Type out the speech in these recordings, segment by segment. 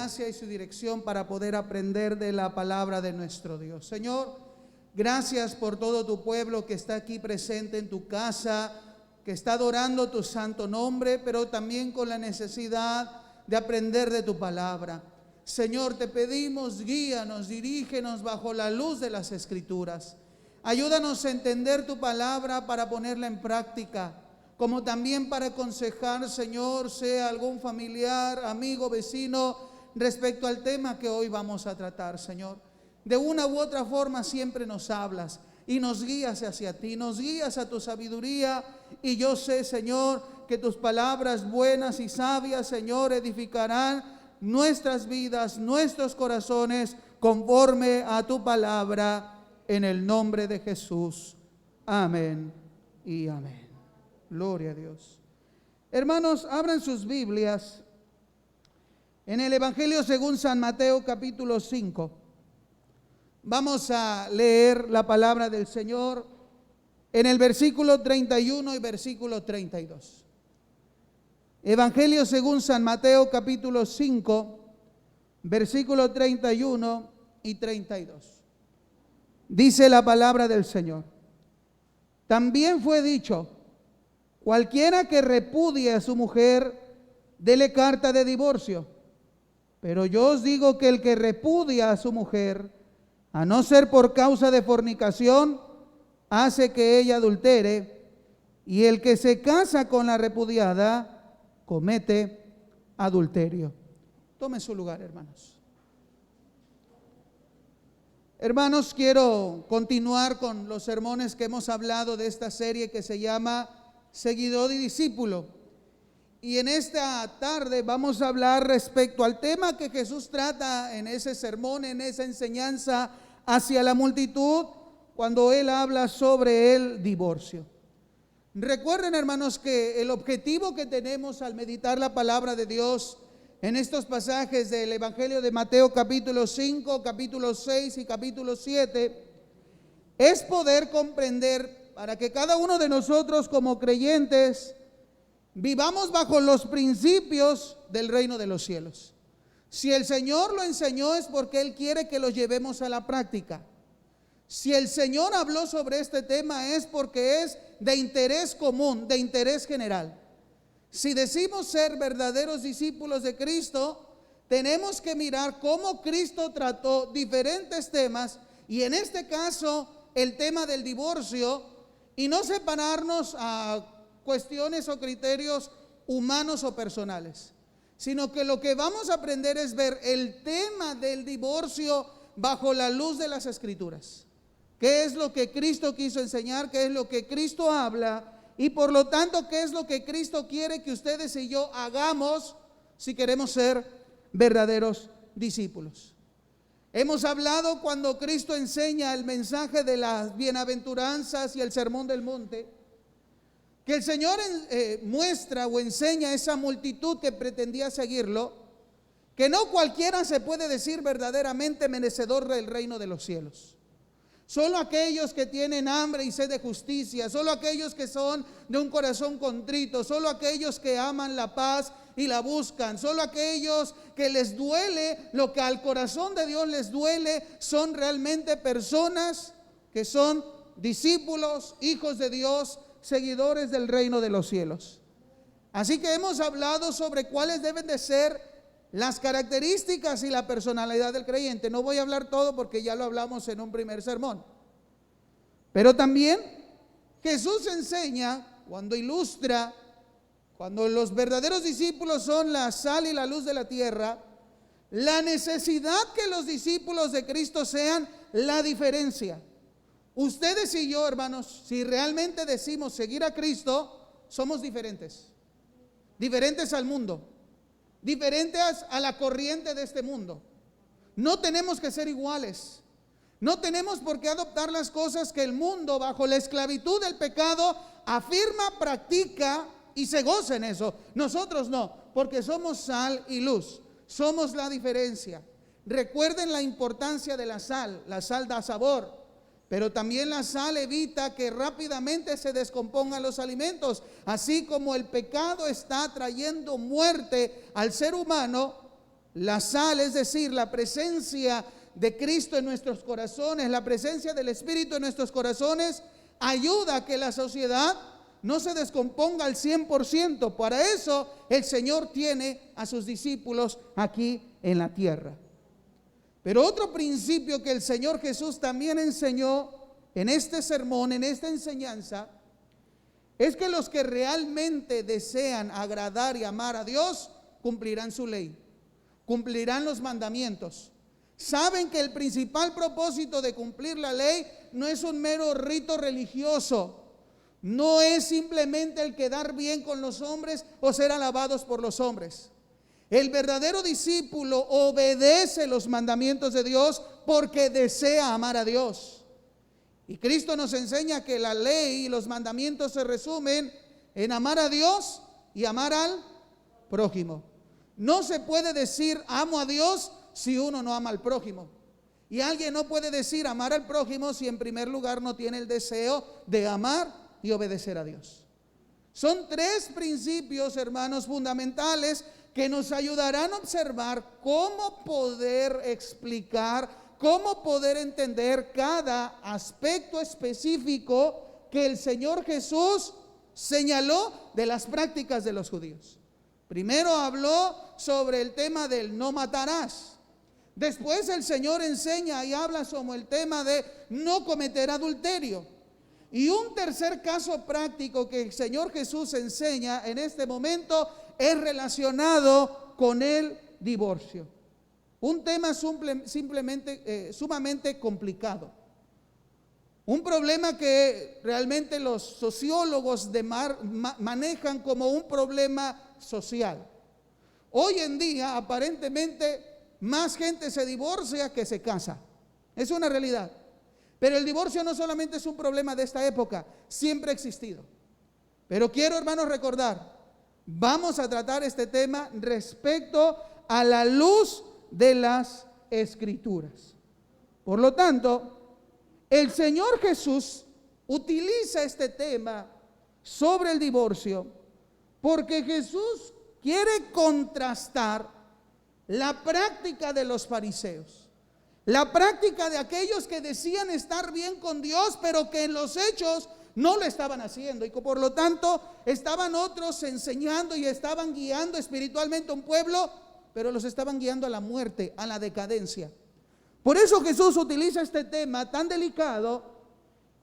gracia y su dirección para poder aprender de la palabra de nuestro Dios. Señor, gracias por todo tu pueblo que está aquí presente en tu casa, que está adorando tu santo nombre, pero también con la necesidad de aprender de tu palabra. Señor, te pedimos, guíanos, dirígenos bajo la luz de las Escrituras. Ayúdanos a entender tu palabra para ponerla en práctica, como también para aconsejar, Señor, sea algún familiar, amigo, vecino, respecto al tema que hoy vamos a tratar, Señor. De una u otra forma siempre nos hablas y nos guías hacia ti, nos guías a tu sabiduría, y yo sé, Señor, que tus palabras buenas y sabias, Señor, edificarán nuestras vidas, nuestros corazones, conforme a tu palabra, en el nombre de Jesús. Amén y amén. Gloria a Dios. Hermanos, abran sus Biblias en el Evangelio según San Mateo, capítulo 5. Vamos a leer la palabra del Señor en el versículo 31 y versículo 32. Evangelio según San Mateo, capítulo 5, versículo 31 y 32. Dice la palabra del Señor: también fue dicho, cualquiera que repudie a su mujer, dele carta de divorcio. Pero yo os digo que el que repudia a su mujer, a no ser por causa de fornicación, hace que ella adultere, y el que se casa con la repudiada, comete adulterio. Tome su lugar, hermanos. Hermanos, quiero continuar con los sermones que hemos hablado de esta serie que se llama Seguidor y Discípulo. Y en esta tarde vamos a hablar respecto al tema que Jesús trata en ese sermón, en esa enseñanza hacia la multitud, cuando Él habla sobre el divorcio. Recuerden, hermanos, que el objetivo que tenemos al meditar la palabra de Dios en estos pasajes del Evangelio de Mateo, capítulo 5, capítulo 6 y capítulo 7, es poder comprender, para que cada uno de nosotros como creyentes vivamos bajo los principios del reino de los cielos. Si el Señor lo enseñó, es porque Él quiere que lo llevemos a la práctica. Si el Señor habló sobre este tema, es porque es de interés común, de interés general. Si decimos ser verdaderos discípulos de Cristo, tenemos que mirar cómo Cristo trató diferentes temas, y en este caso el tema del divorcio, y no separarnos a cuestiones o criterios humanos o personales, sino que lo que vamos a aprender es ver el tema del divorcio bajo la luz de las Escrituras. ¿Qué es lo que Cristo quiso enseñar? ¿Qué es lo que Cristo habla? Y por lo tanto, ¿qué es lo que Cristo quiere que ustedes y yo hagamos si queremos ser verdaderos discípulos? Hemos hablado cuando Cristo enseña el mensaje de las bienaventuranzas y el sermón del monte, que el Señor muestra o enseña a esa multitud que pretendía seguirlo, que no cualquiera se puede decir verdaderamente merecedor del reino de los cielos. Solo aquellos que tienen hambre y sed de justicia, solo aquellos que son de un corazón contrito, solo aquellos que aman la paz y la buscan, solo aquellos que les duele lo que al corazón de Dios les duele, son realmente personas que son discípulos, hijos de Dios, seguidores del reino de los cielos. Así que hemos hablado sobre cuáles deben de ser las características y la personalidad del creyente. No voy a hablar todo porque ya lo hablamos en un primer sermón. Pero también Jesús enseña, cuando ilustra, cuando los verdaderos discípulos son la sal y la luz de la tierra, la necesidad que los discípulos de Cristo sean la diferencia. Ustedes y yo, hermanos, si realmente decimos seguir a Cristo, somos diferentes. Diferentes al mundo, diferentes a la corriente de este mundo. No tenemos que ser iguales. No tenemos por qué adoptar las cosas que el mundo, bajo la esclavitud del pecado, afirma, practica y se goza en eso. Nosotros no, porque somos sal y luz. Somos la diferencia. Recuerden la importancia de la sal. La sal da sabor, pero también la sal evita que rápidamente se descompongan los alimentos. Así como el pecado está trayendo muerte al ser humano, La sal, es decir, la presencia de Cristo en nuestros corazones, la presencia del Espíritu en nuestros corazones, ayuda a que la sociedad no se descomponga al 100%. Para eso el Señor tiene a sus discípulos aquí en la tierra. Pero otro principio que el Señor Jesús también enseñó en este sermón, en esta enseñanza, es que los que realmente desean agradar y amar a Dios, cumplirán su ley, cumplirán los mandamientos. Saben que el principal propósito de cumplir la ley no es un mero rito religioso, no es simplemente el quedar bien con los hombres o ser alabados por los hombres. El verdadero discípulo obedece los mandamientos de Dios porque desea amar a Dios. Y Cristo nos enseña que la ley y los mandamientos se resumen en amar a Dios y amar al prójimo. No se puede decir amo a Dios si uno no ama al prójimo. Y alguien no puede decir amar al prójimo si en primer lugar no tiene el deseo de amar y obedecer a Dios. Son tres principios, hermanos, fundamentales que nos ayudarán a observar cómo poder explicar, cómo poder entender cada aspecto específico que el Señor Jesús señaló de las prácticas de los judíos. Primero habló sobre el tema del no matarás. Después el Señor enseña y habla sobre el tema de no cometer adulterio. Y un tercer caso práctico que el Señor Jesús enseña en este momento es relacionado con el divorcio. Un tema sumamente complicado. Un problema que realmente los sociólogos manejan como un problema social. Hoy en día, aparentemente, más gente se divorcia que se casa. Es una realidad. Pero el divorcio no solamente es un problema de esta época, siempre ha existido. Pero quiero, hermanos, recordar, vamos a tratar este tema respecto a la luz de las Escrituras. Por lo tanto, el Señor Jesús utiliza este tema sobre el divorcio porque Jesús quiere contrastar la práctica de los fariseos, la práctica de aquellos que decían estar bien con Dios, pero que en los hechos no lo estaban haciendo, y por lo tanto estaban otros enseñando y estaban guiando espiritualmente a un pueblo, pero los estaban guiando a la muerte, a la decadencia. Por eso Jesús utiliza este tema tan delicado,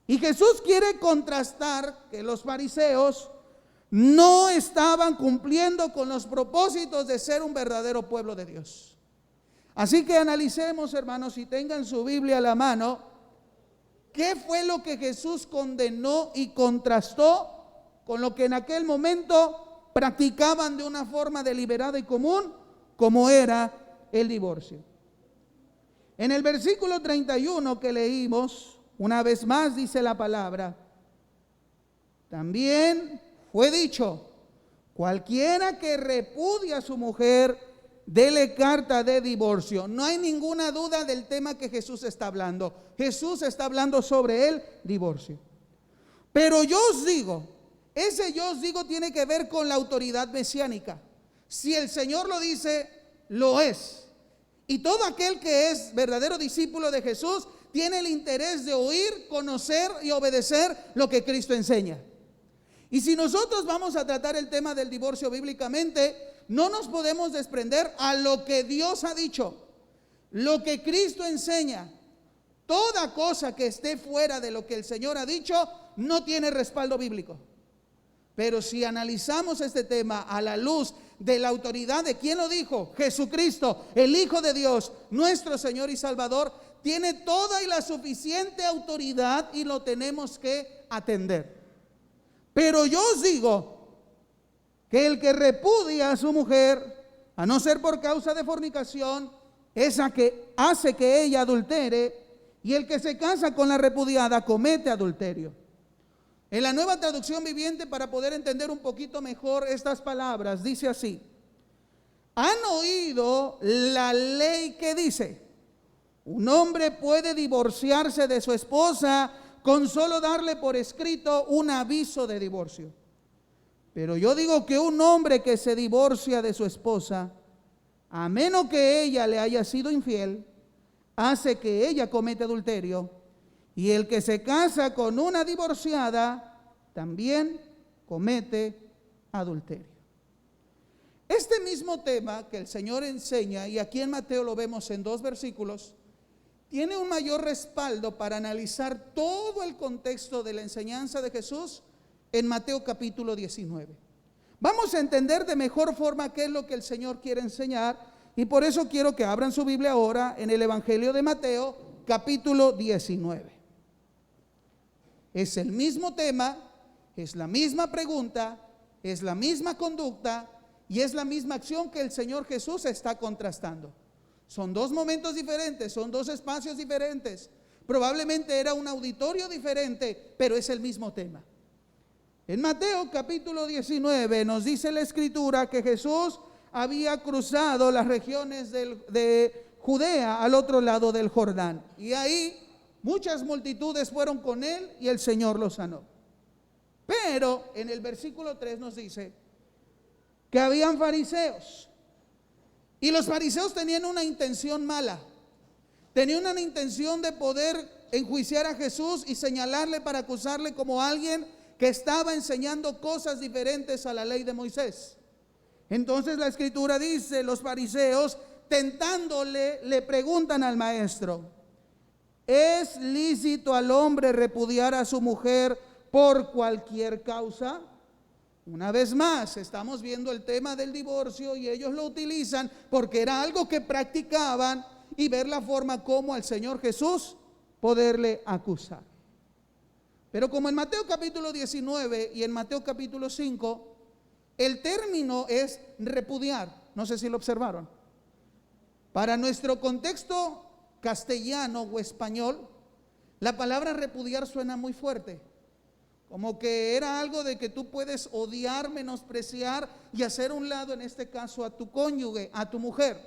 y Jesús quiere contrastar que los fariseos no estaban cumpliendo con los propósitos de ser un verdadero pueblo de Dios. Así que analicemos, hermanos, y tengan su Biblia a la mano, qué fue lo que Jesús condenó y contrastó con lo que en aquel momento practicaban de una forma deliberada y común, como era el divorcio. En el versículo 31 que leímos, una vez más dice la palabra: también fue dicho, cualquiera que repudia a su mujer, dele carta de divorcio. No hay ninguna duda del tema que Jesús está hablando. Jesús está hablando sobre el divorcio. Pero yo os digo, ese yo os digo tiene que ver con la autoridad mesiánica. Si el Señor lo dice, lo es. Y todo aquel que es verdadero discípulo de Jesús tiene el interés de oír, conocer y obedecer lo que Cristo enseña. Y si nosotros vamos a tratar el tema del divorcio bíblicamente, no nos podemos desprender a lo que Dios ha dicho, lo que Cristo enseña. Toda cosa que esté fuera de lo que el Señor ha dicho no tiene respaldo bíblico. Pero si analizamos este tema a la luz de la autoridad de quien lo dijo, Jesucristo, el Hijo de Dios, nuestro Señor y Salvador, tiene toda y la suficiente autoridad y lo tenemos que atender. Pero yo os digo que el que repudia a su mujer, a no ser por causa de fornicación, esa que hace que ella adultere, y el que se casa con la repudiada comete adulterio. En la Nueva Traducción Viviente, para poder entender un poquito mejor estas palabras, dice así: ¿han oído la ley que dice, un hombre puede divorciarse de su esposa con solo darle por escrito un aviso de divorcio? Pero yo digo que un hombre que se divorcia de su esposa a menos que ella le haya sido infiel, hace que ella cometa adulterio, y el que se casa con una divorciada también comete adulterio. Este mismo tema que el Señor enseña, y aquí en Mateo lo vemos en 2 versículos, tiene un mayor respaldo para analizar todo el contexto de la enseñanza de Jesús en Mateo capítulo 19. Vamos a entender de mejor forma qué es lo que el Señor quiere enseñar, y por eso quiero que abran su Biblia ahora en el Evangelio de Mateo capítulo 19. Es el mismo tema, es la misma pregunta, es la misma conducta y es la misma acción que el Señor Jesús está contrastando. Son 2 momentos diferentes, son 2 espacios diferentes. Probablemente era un auditorio diferente, pero es el mismo tema. En Mateo capítulo 19 nos dice la Escritura que Jesús había cruzado las regiones de Judea al otro lado del Jordán. Y ahí muchas multitudes fueron con él y el Señor los sanó. Pero en el versículo 3 nos dice que habían fariseos. Y los fariseos tenían una intención mala. Tenían una intención de poder enjuiciar a Jesús y señalarle para acusarle como alguien que estaba enseñando cosas diferentes a la ley de Moisés. Entonces la Escritura dice, los fariseos tentándole le preguntan al maestro: ¿es lícito al hombre repudiar a su mujer por cualquier causa? Una vez más, estamos viendo el tema del divorcio y ellos lo utilizan porque era algo que practicaban y ver la forma como al Señor Jesús poderle acusar. Pero como en Mateo capítulo 19 y en Mateo capítulo 5, el término es repudiar. No sé si lo observaron. Para nuestro contexto castellano o español, la palabra repudiar suena muy fuerte. Como que era algo de que tú puedes odiar, menospreciar y hacer a un lado, en este caso, a tu cónyuge, a tu mujer.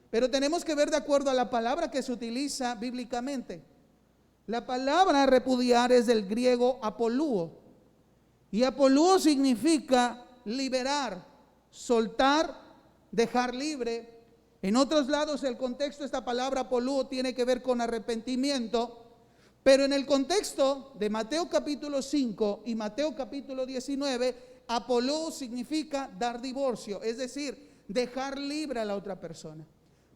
Pero tenemos que ver de acuerdo a la palabra que se utiliza bíblicamente. La palabra repudiar es del griego apolúo. Y apolúo significa liberar, soltar, dejar libre. En otros lados el contexto de esta palabra apolúo tiene que ver con arrepentimiento. Pero en el contexto de Mateo capítulo 5 y Mateo capítulo 19, apolúo significa dar divorcio, es decir, dejar libre a la otra persona.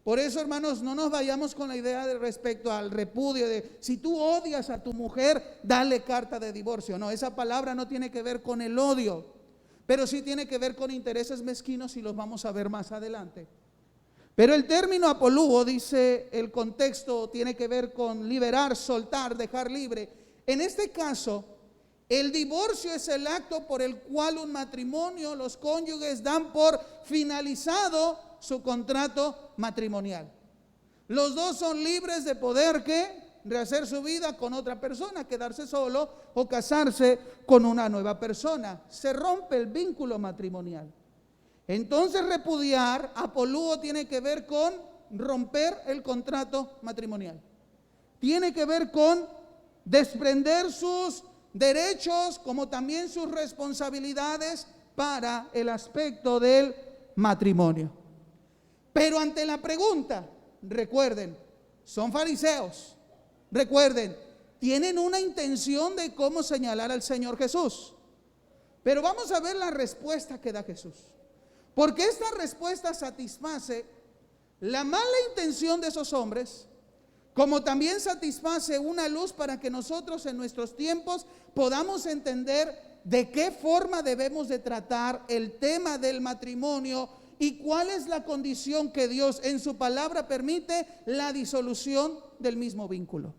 Por eso, hermanos, no nos vayamos con la idea de respecto al repudio de si tú odias a tu mujer, dale carta de divorcio. No, esa palabra no tiene que ver con el odio, pero sí tiene que ver con intereses mezquinos y los vamos a ver más adelante. Pero el término apolúo, dice el contexto, tiene que ver con liberar, soltar, dejar libre. En este caso, el divorcio es el acto por el cual un matrimonio, los cónyuges dan por finalizado su contrato matrimonial. Los dos son libres de poder rehacer su vida con otra persona, quedarse solo o casarse con una nueva persona. Se rompe el vínculo matrimonial. Entonces repudiar, apolúo, tiene que ver con romper el contrato matrimonial. Tiene que ver con desprender sus derechos como también sus responsabilidades para el aspecto del matrimonio. Pero ante la pregunta, recuerden, son fariseos, recuerden, tienen una intención de cómo señalar al Señor Jesús. Pero vamos a ver la respuesta que da Jesús. Porque esta respuesta satisface la mala intención de esos hombres, como también satisface una luz para que nosotros en nuestros tiempos podamos entender de qué forma debemos de tratar el tema del matrimonio y cuál es la condición que Dios en su palabra permite la disolución del mismo vínculo.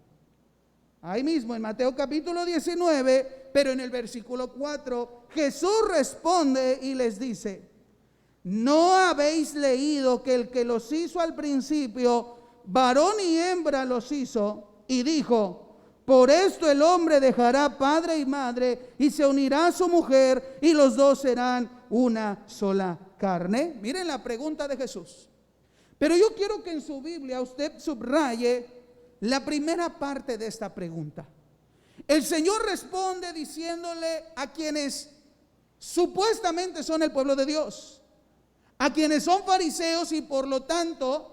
Ahí mismo en Mateo capítulo 19, pero en el versículo 4, Jesús responde y les dice: ¿no habéis leído que el que los hizo al principio, varón y hembra los hizo? Y dijo: por esto el hombre dejará padre y madre y se unirá a su mujer y los dos serán una sola carne. Miren la pregunta de Jesús. Pero yo quiero que en su Biblia usted subraye la primera parte de esta pregunta. El Señor responde diciéndole a quienes supuestamente son el pueblo de Dios, a quienes son fariseos y por lo tanto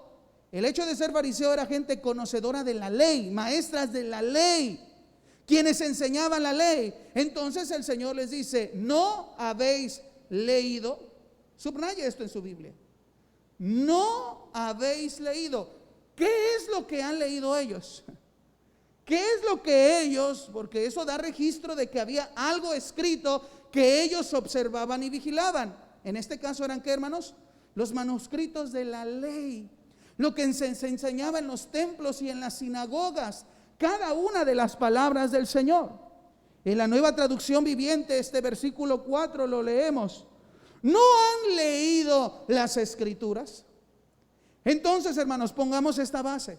el hecho de ser fariseo era gente conocedora de la ley, maestras de la ley, quienes enseñaban la ley. Entonces el Señor les dice: no habéis leído, subraya esto en su Biblia, no habéis leído. ¿Qué es lo que han leído ellos? ¿Qué es lo que ellos, porque eso da registro de que había algo escrito que ellos observaban y vigilaban? En este caso eran, ¿qué, hermanos? Los manuscritos de la ley, lo que se enseñaba en los templos y en las sinagogas, cada una de las palabras del Señor. En la Nueva Traducción Viviente, este versículo 4 lo leemos: ¿no han leído las Escrituras? Entonces, hermanos, pongamos esta base.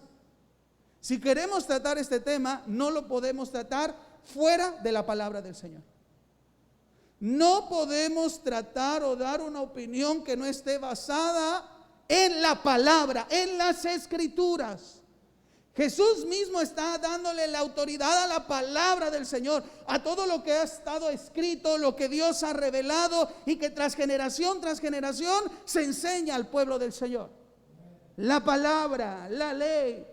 Si queremos tratar este tema, no lo podemos tratar fuera de la palabra del Señor. No podemos tratar o dar una opinión que no esté basada en la palabra, en las Escrituras. Jesús mismo está dándole la autoridad a la palabra del Señor, a todo lo que ha estado escrito, lo que Dios ha revelado y que tras generación se enseña al pueblo del Señor. La palabra, la ley,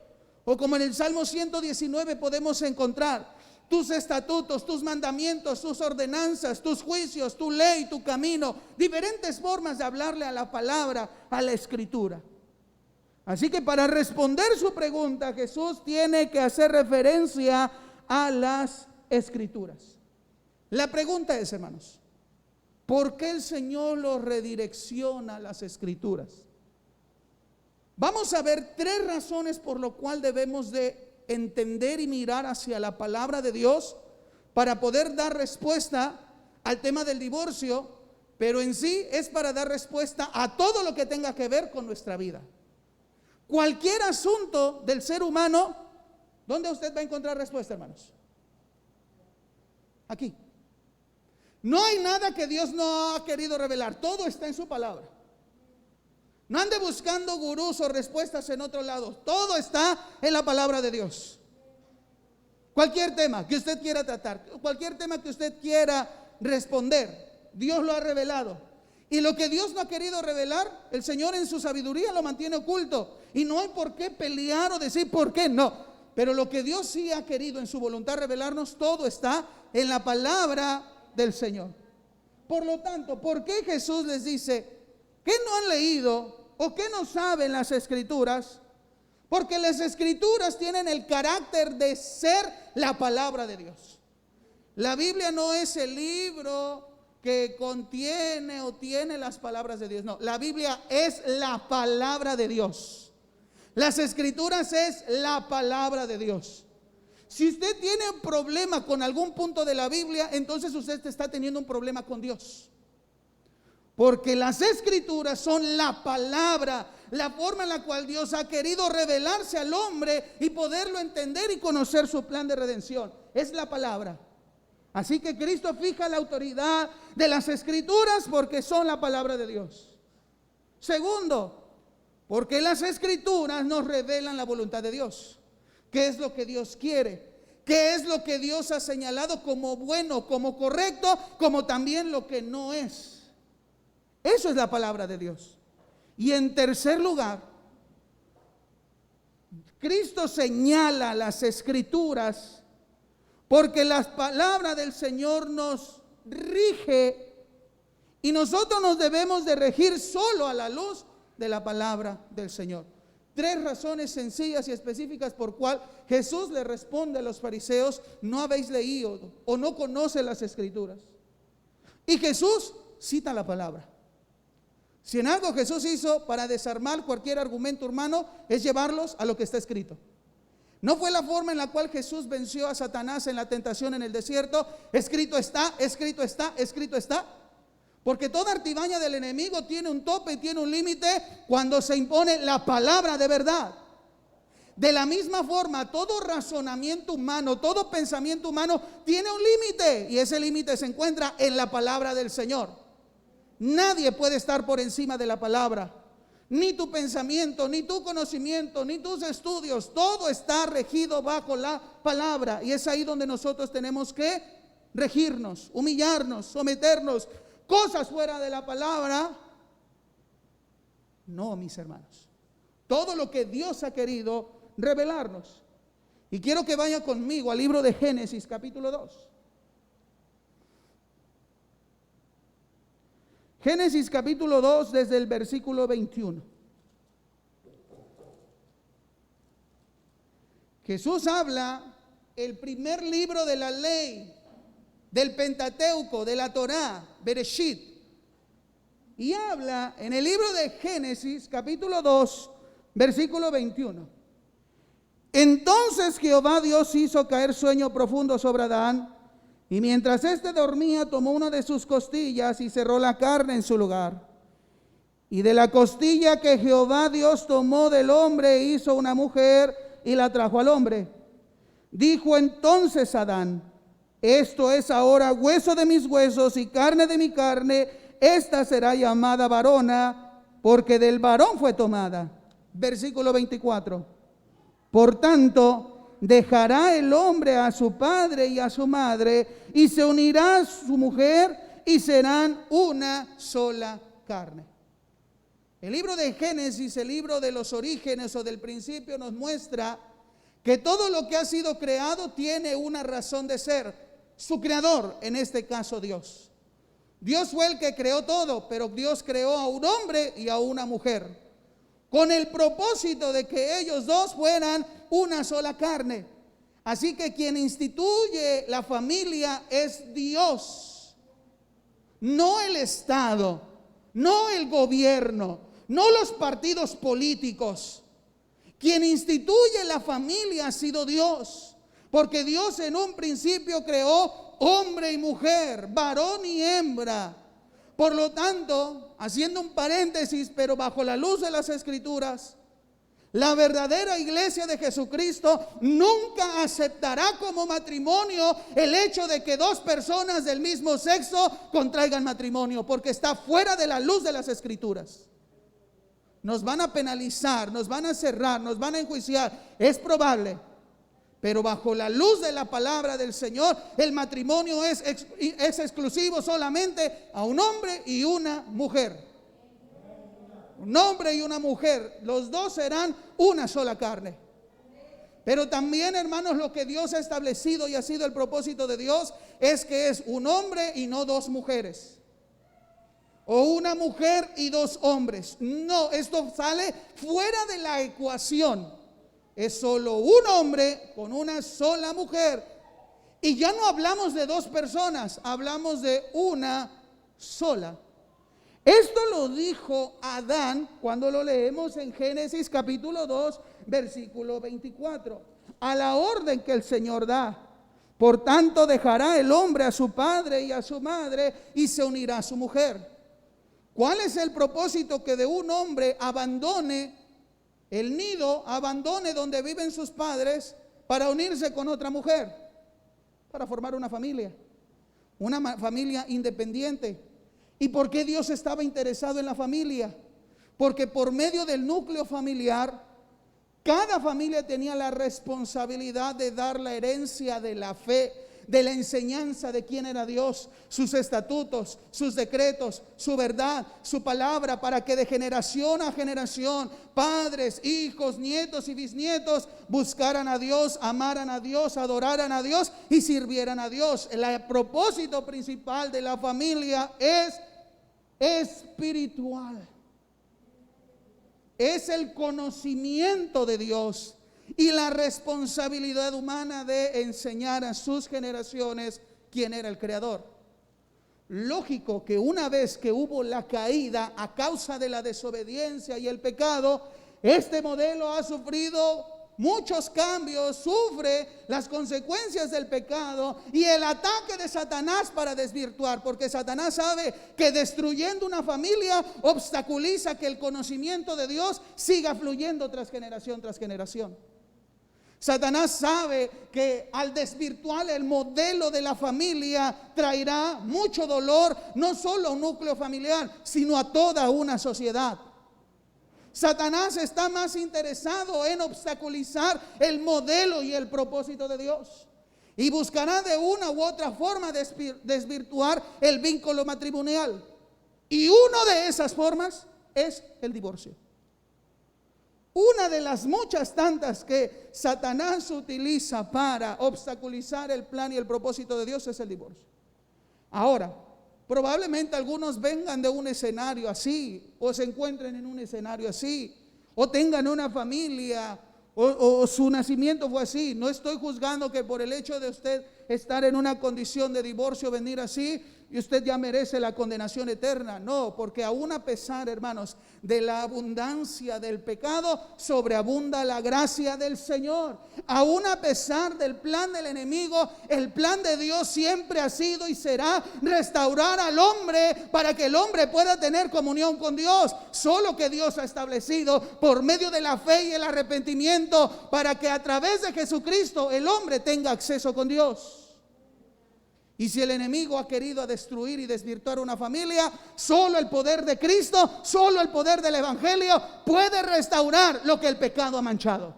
o como en el Salmo 119 podemos encontrar: tus estatutos, tus mandamientos, tus ordenanzas, tus juicios, tu ley, tu camino. Diferentes formas de hablarle a la palabra, a la Escritura. Así que para responder su pregunta, Jesús tiene que hacer referencia a las Escrituras. La pregunta es, hermanos, ¿por qué el Señor los redirecciona a las Escrituras? Vamos a ver 3 razones por lo cual debemos de entender y mirar hacia la palabra de Dios para poder dar respuesta al tema del divorcio, pero en sí es para dar respuesta a todo lo que tenga que ver con nuestra vida. Cualquier asunto del ser humano, ¿dónde usted va a encontrar respuesta, hermanos? Aquí. No hay nada que Dios no ha querido revelar, todo está en su palabra. No ande buscando gurús o respuestas en otro lado, todo está en la palabra de Dios. Cualquier tema que usted quiera tratar, cualquier tema que usted quiera responder, Dios lo ha revelado. Y lo que Dios no ha querido revelar, el Señor en su sabiduría lo mantiene oculto. Y no hay por qué pelear o decir por qué no. Pero lo que Dios sí ha querido en su voluntad revelarnos, todo está en la palabra del Señor. Por lo tanto, ¿por qué Jesús les dice que no han leído o que no saben las Escrituras? Porque las Escrituras tienen el carácter de ser la palabra de Dios. La Biblia no es el libro que contiene o tiene las palabras de Dios. No, la Biblia es la palabra de Dios. Las Escrituras es la palabra de Dios. Si usted tiene un problema con algún punto de la Biblia, entonces usted está teniendo un problema con Dios. Porque las Escrituras son la palabra, la forma en la cual Dios ha querido revelarse al hombre y poderlo entender y conocer su plan de redención. Es la palabra. Así que Cristo fija la autoridad de las Escrituras porque son la palabra de Dios. Segundo, porque las Escrituras nos revelan la voluntad de Dios. ¿Qué es lo que Dios quiere? ¿Qué es lo que Dios ha señalado como bueno, como correcto, como también lo que no es? Eso es la palabra de Dios. Y en tercer lugar, Cristo señala las Escrituras porque la palabra del Señor nos rige y nosotros nos debemos de regir solo a la luz de la palabra del Señor. 3 razones sencillas y específicas por cual Jesús le responde a los fariseos: no habéis leído o no conoce las Escrituras. Y Jesús cita la palabra. Si en algo Jesús hizo para desarmar cualquier argumento humano, es llevarlos a lo que está escrito. No fue la forma en la cual Jesús venció a Satanás en la tentación en el desierto: escrito está, escrito está, escrito está. Porque toda artimaña del enemigo tiene un tope y tiene un límite cuando se impone la palabra de verdad. De la misma forma, todo razonamiento humano, todo pensamiento humano tiene un límite, y ese límite se encuentra en la palabra del Señor. Nadie puede estar por encima de la palabra. Ni tu pensamiento, ni tu conocimiento, ni tus estudios, todo está regido bajo la palabra. Y es ahí donde nosotros tenemos que regirnos, humillarnos, someternos. Cosas fuera de la palabra No, mis hermanos. Todo lo que Dios ha querido revelarnos. Y quiero que vaya conmigo al libro de Génesis, capítulo 2. Génesis capítulo 2 desde el versículo 21. Jesús habla el primer libro de la ley, del Pentateuco, de la Torá, Bereshit. Y habla en el libro de Génesis capítulo 2, versículo 21. Entonces Jehová Dios hizo caer sueño profundo sobre Adán, y mientras éste dormía, tomó una de sus costillas y cerró la carne en su lugar. Y de la costilla que Jehová Dios tomó del hombre, hizo una mujer y la trajo al hombre. Dijo entonces Adán: esto es ahora hueso de mis huesos y carne de mi carne. Esta será llamada varona, porque del varón fue tomada. Versículo 24. Por tanto, dejará el hombre a su padre y a su madre, y se unirá a su mujer, y serán una sola carne. El libro de Génesis, el libro de los orígenes o del principio, nos muestra que todo lo que ha sido creado tiene una razón de ser. Su creador, en este caso Dios. Dios fue el que creó todo, pero Dios creó a un hombre y a una mujer, con el propósito de que ellos dos fueran una sola carne. Así que quien instituye la familia es Dios, no el Estado, no el gobierno, no los partidos políticos. Quien instituye la familia ha sido Dios, porque Dios en un principio creó hombre y mujer, varón y hembra. Por lo tanto, haciendo un paréntesis, pero bajo la luz de las Escrituras, la verdadera iglesia de Jesucristo nunca aceptará como matrimonio el hecho de que dos personas del mismo sexo contraigan matrimonio, porque está fuera de la luz de las Escrituras. Nos van a penalizar, nos van a cerrar, nos van a enjuiciar, es probable. Pero bajo la luz de la palabra del Señor, el matrimonio es exclusivo solamente a un hombre y una mujer. Un hombre y una mujer, los dos serán una sola carne. Pero también, hermanos, lo que Dios ha establecido y ha sido el propósito de Dios es que es un hombre y no dos mujeres, o una mujer y dos hombres. No, esto sale fuera de la ecuación. Es solo un hombre con una sola mujer. Y ya no hablamos de dos personas, hablamos de una sola. Esto lo dijo Adán cuando lo leemos en Génesis capítulo 2, versículo 24. A la orden que el Señor da. Por tanto, dejará el hombre a su padre y a su madre y se unirá a su mujer. ¿Cuál es el propósito? Que de un hombre abandone el nido, abandone donde viven sus padres para unirse con otra mujer, para formar una familia independiente. ¿Y por qué Dios estaba interesado en la familia? Porque por medio del núcleo familiar, cada familia tenía la responsabilidad de dar la herencia de la fe, de la enseñanza de quién era Dios, sus estatutos, sus decretos, su verdad, su palabra, para que de generación a generación, padres, hijos, nietos y bisnietos buscaran a Dios, amaran a Dios, adoraran a Dios y sirvieran a Dios. El propósito principal de la familia es espiritual. Es el conocimiento de Dios y la responsabilidad humana de enseñar a sus generaciones quién era el creador. Lógico que una vez que hubo la caída a causa de la desobediencia y el pecado, este modelo ha sufrido muchos cambios, sufre las consecuencias del pecado y el ataque de Satanás para desvirtuar, porque Satanás sabe que destruyendo una familia obstaculiza que el conocimiento de Dios siga fluyendo tras generación tras generación. Satanás sabe que al desvirtuar el modelo de la familia traerá mucho dolor, no solo a un núcleo familiar, sino a toda una sociedad. Satanás está más interesado en obstaculizar el modelo y el propósito de Dios, y buscará de una u otra forma desvirtuar el vínculo matrimonial. Y una de esas formas es el divorcio. Una de las muchas tantas que Satanás utiliza para obstaculizar el plan y el propósito de Dios es el divorcio. Ahora, probablemente algunos vengan de un escenario así, o se encuentren en un escenario así, o tengan una familia, o su nacimiento fue así. No estoy juzgando que por el hecho de usted estar en una condición de divorcio, venir así, y usted ya merece la condenación eterna. No, porque aún a pesar, hermanos, de la abundancia del pecado, sobreabunda la gracia del Señor. Aún a pesar del plan del enemigo, el plan de Dios siempre ha sido y será restaurar al hombre para que el hombre pueda tener comunión con Dios. Solo que Dios ha establecido por medio de la fe y el arrepentimiento para que a través de Jesucristo el hombre tenga acceso con Dios. Y si el enemigo ha querido destruir y desvirtuar una familia, solo el poder de Cristo, solo el poder del Evangelio puede restaurar lo que el pecado ha manchado.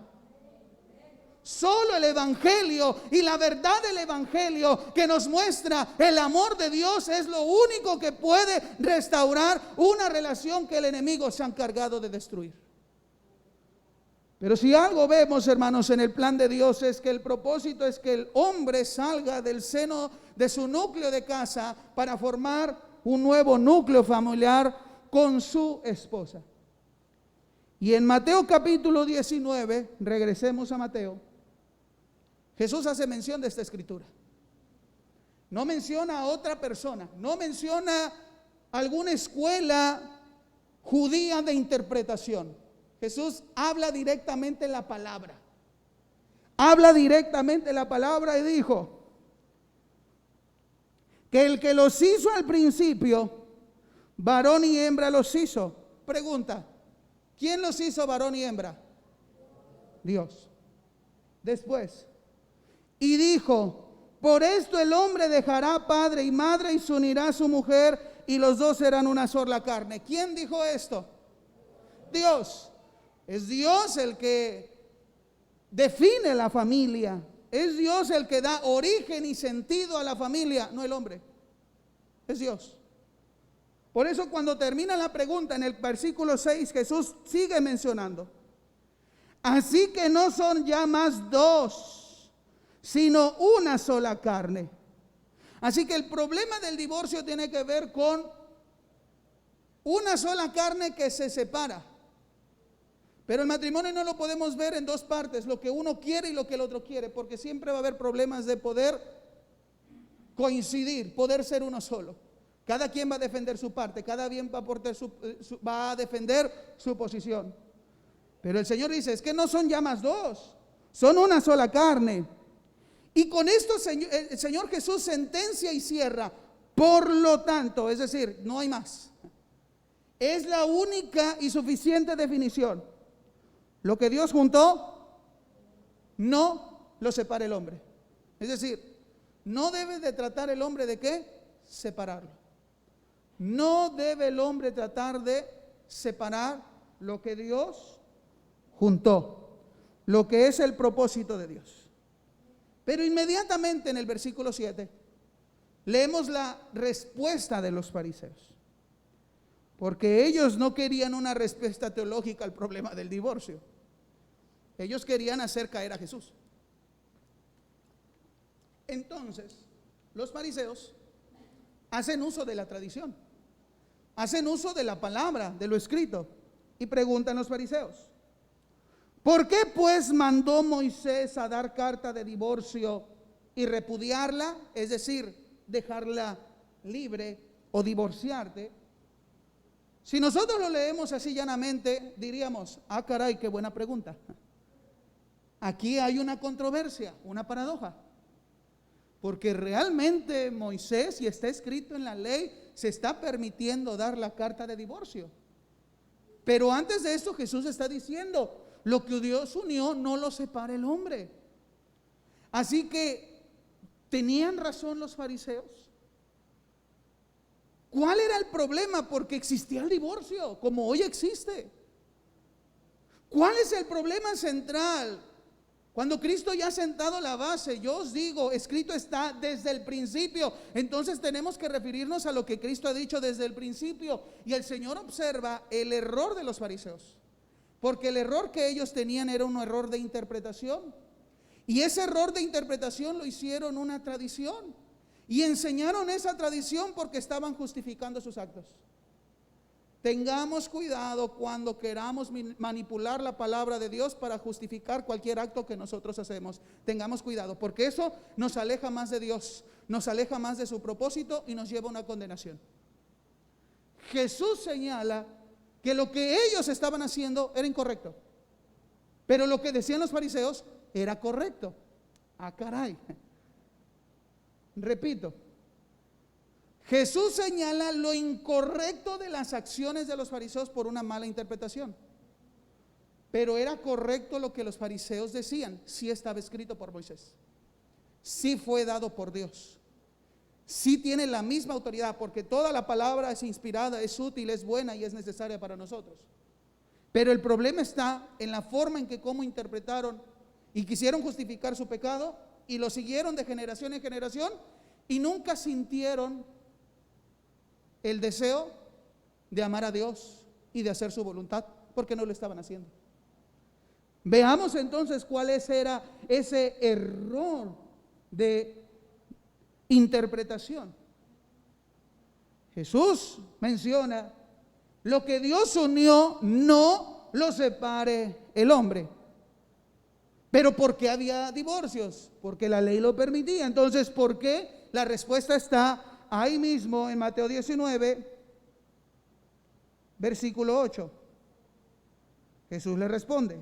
Solo el Evangelio y la verdad del Evangelio que nos muestra el amor de Dios es lo único que puede restaurar una relación que el enemigo se ha encargado de destruir. Pero si algo vemos, hermanos, en el plan de Dios es que el propósito es que el hombre salga del seno de su núcleo de casa para formar un nuevo núcleo familiar con su esposa. Y en Mateo capítulo 19, regresemos a Mateo, Jesús hace mención de esta escritura. No menciona a otra persona, no menciona alguna escuela judía de interpretación. Jesús habla directamente la palabra. Habla directamente la palabra y dijo que el que los hizo al principio, varón y hembra los hizo. Pregunta, ¿quién los hizo varón y hembra? Dios. Después, y dijo, por esto el hombre dejará padre y madre y se unirá a su mujer y los dos serán una sola carne. ¿Quién dijo esto? Dios. Es Dios el que define la familia. Es Dios el que da origen y sentido a la familia, no el hombre. Es Dios. Por eso cuando termina la pregunta en el versículo 6, Jesús sigue mencionando. Así que no son ya más dos, sino una sola carne. Así que el problema del divorcio tiene que ver con una sola carne que se separa. Pero el matrimonio no lo podemos ver en dos partes, lo que uno quiere y lo que el otro quiere, porque siempre va a haber problemas de poder coincidir, poder ser uno solo. Cada quien va a defender su parte, cada quien va a defender su posición. Pero el Señor dice, es que no son ya más dos, son una sola carne. Y con esto el Señor Jesús sentencia y cierra, por lo tanto, es decir, no hay más. Es la única y suficiente definición. Lo que Dios juntó, no lo separa el hombre. Es decir, no debe de tratar el hombre de ¿qué? Separarlo. No debe el hombre tratar de separar lo que Dios juntó, lo que es el propósito de Dios. Pero inmediatamente en el versículo 7 leemos la respuesta de los fariseos, porque ellos no querían una respuesta teológica al problema del divorcio. Ellos querían hacer caer a Jesús. Entonces, los fariseos hacen uso de la tradición, hacen uso de la palabra, de lo escrito, y preguntan los fariseos, ¿por qué pues mandó Moisés a dar carta de divorcio y repudiarla? Es decir, dejarla libre o divorciarte. Si nosotros lo leemos así llanamente, diríamos, ah caray, qué buena pregunta. Aquí hay una controversia, una paradoja. Porque realmente Moisés, y está escrito en la ley, se está permitiendo dar la carta de divorcio. Pero antes de esto Jesús está diciendo, lo que Dios unió no lo separa el hombre. Así que, ¿tenían razón los fariseos? ¿Cuál era el problema? Porque existía el divorcio, como hoy existe. ¿Cuál es el problema central? Cuando Cristo ya ha sentado la base, yo os digo, escrito está desde el principio. Entonces tenemos que referirnos a lo que Cristo ha dicho desde el principio. Y el Señor observa el error de los fariseos, porque el error que ellos tenían era un error de interpretación. Y ese error de interpretación lo hicieron una tradición. Y enseñaron esa tradición porque estaban justificando sus actos. Tengamos cuidado cuando queramos manipular la palabra de Dios para justificar cualquier acto que nosotros hacemos. Tengamos cuidado, porque eso nos aleja más de Dios, nos aleja más de su propósito y nos lleva a una condenación. Jesús señala que lo que ellos estaban haciendo era incorrecto, pero lo que decían los fariseos era correcto. Ah, caray. Repito. Jesús señala lo incorrecto de las acciones de los fariseos por una mala interpretación. Pero era correcto lo que los fariseos decían. Sí estaba escrito por Moisés. Sí fue dado por Dios. Sí tiene la misma autoridad, porque toda la palabra es inspirada, es útil, es buena y es necesaria para nosotros. Pero el problema está en la forma en que cómo interpretaron y quisieron justificar su pecado y lo siguieron de generación en generación y nunca sintieron el deseo de amar a Dios y de hacer su voluntad, porque no lo estaban haciendo. Veamos entonces cuál era ese error de interpretación. Jesús menciona: lo que Dios unió no lo separe el hombre. Pero ¿por qué había divorcios? Porque la ley lo permitía. Entonces, ¿por qué? La respuesta está ahí mismo en Mateo 19, versículo 8. Jesús le responde: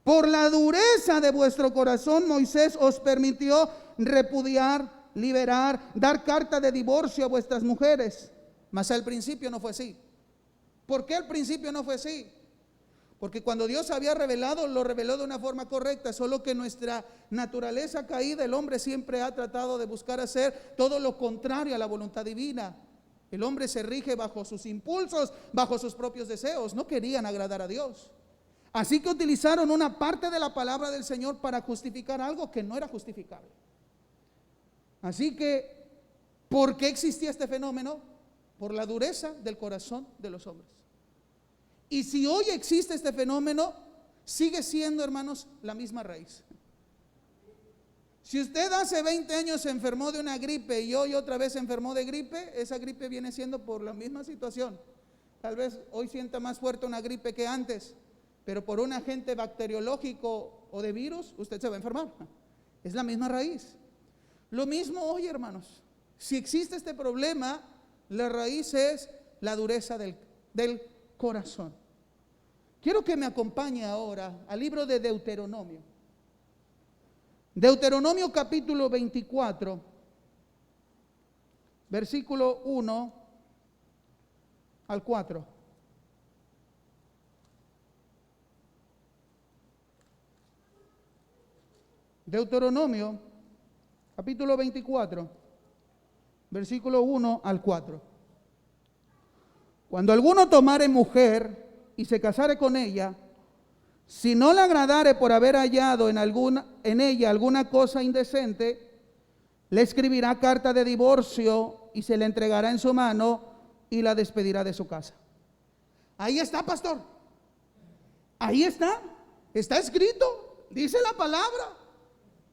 por la dureza de vuestro corazón Moisés os permitió repudiar, liberar, dar carta de divorcio a vuestras mujeres. Mas al principio no fue así. ¿Por qué al principio no fue así? Porque cuando Dios había revelado, lo reveló de una forma correcta, solo que nuestra naturaleza caída, el hombre siempre ha tratado de buscar hacer todo lo contrario a la voluntad divina. El hombre se rige bajo sus impulsos, bajo sus propios deseos. No querían agradar a Dios. Así que utilizaron una parte de la palabra del Señor para justificar algo que no era justificable. Así que, ¿por qué existía este fenómeno? Por la dureza del corazón de los hombres. Y si hoy existe este fenómeno, sigue siendo, hermanos, la misma raíz. Si usted hace 20 años se enfermó de una gripe y hoy otra vez se enfermó de gripe, esa gripe viene siendo por la misma situación. Tal vez hoy sienta más fuerte una gripe que antes, pero por un agente bacteriológico o de virus, usted se va a enfermar. Es la misma raíz. Lo mismo hoy, hermanos. Si existe este problema, la raíz es la dureza del corazón. Quiero que me acompañe ahora al libro de Deuteronomio. Deuteronomio capítulo 24, versículo 1 al 4. Deuteronomio capítulo 24, versículo 1 al 4. Cuando alguno tomare mujer y se casare con ella, si no le agradare por haber hallado en ella alguna cosa indecente, le escribirá carta de divorcio y se le entregará en su mano y la despedirá de su casa. Ahí está, pastor. Ahí está. Está escrito. Dice la palabra.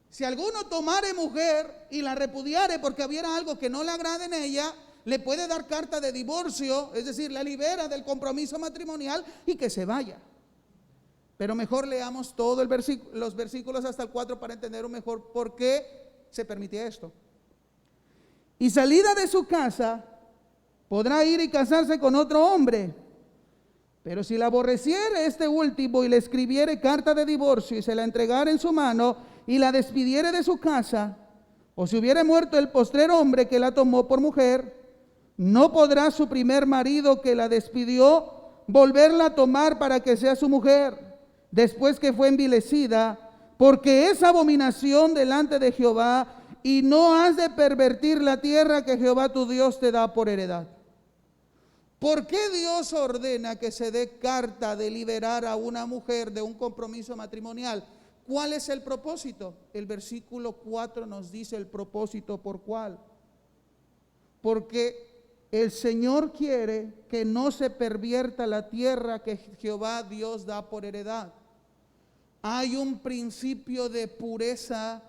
Si alguno tomare mujer y la repudiare porque hubiera algo que no le agrade en ella, le puede dar carta de divorcio, es decir, la libera del compromiso matrimonial y que se vaya. Pero mejor leamos todo los versículos hasta el 4 para entender mejor por qué se permitía esto. Y salida de su casa, podrá ir y casarse con otro hombre. Pero si la aborreciere este último y le escribiere carta de divorcio y se la entregare en su mano y la despidiere de su casa, o si hubiere muerto el postrer hombre que la tomó por mujer, no podrá su primer marido que la despidió volverla a tomar para que sea su mujer, después que fue envilecida, porque es abominación delante de Jehová, y no has de pervertir la tierra que Jehová tu Dios te da por heredad. ¿Por qué Dios ordena que se dé carta de liberar a una mujer de un compromiso matrimonial? ¿Cuál es el propósito? El versículo 4 nos dice el propósito por cuál. Porque el Señor quiere que no se pervierta la tierra que Jehová Dios da por heredad. Hay un principio de pureza,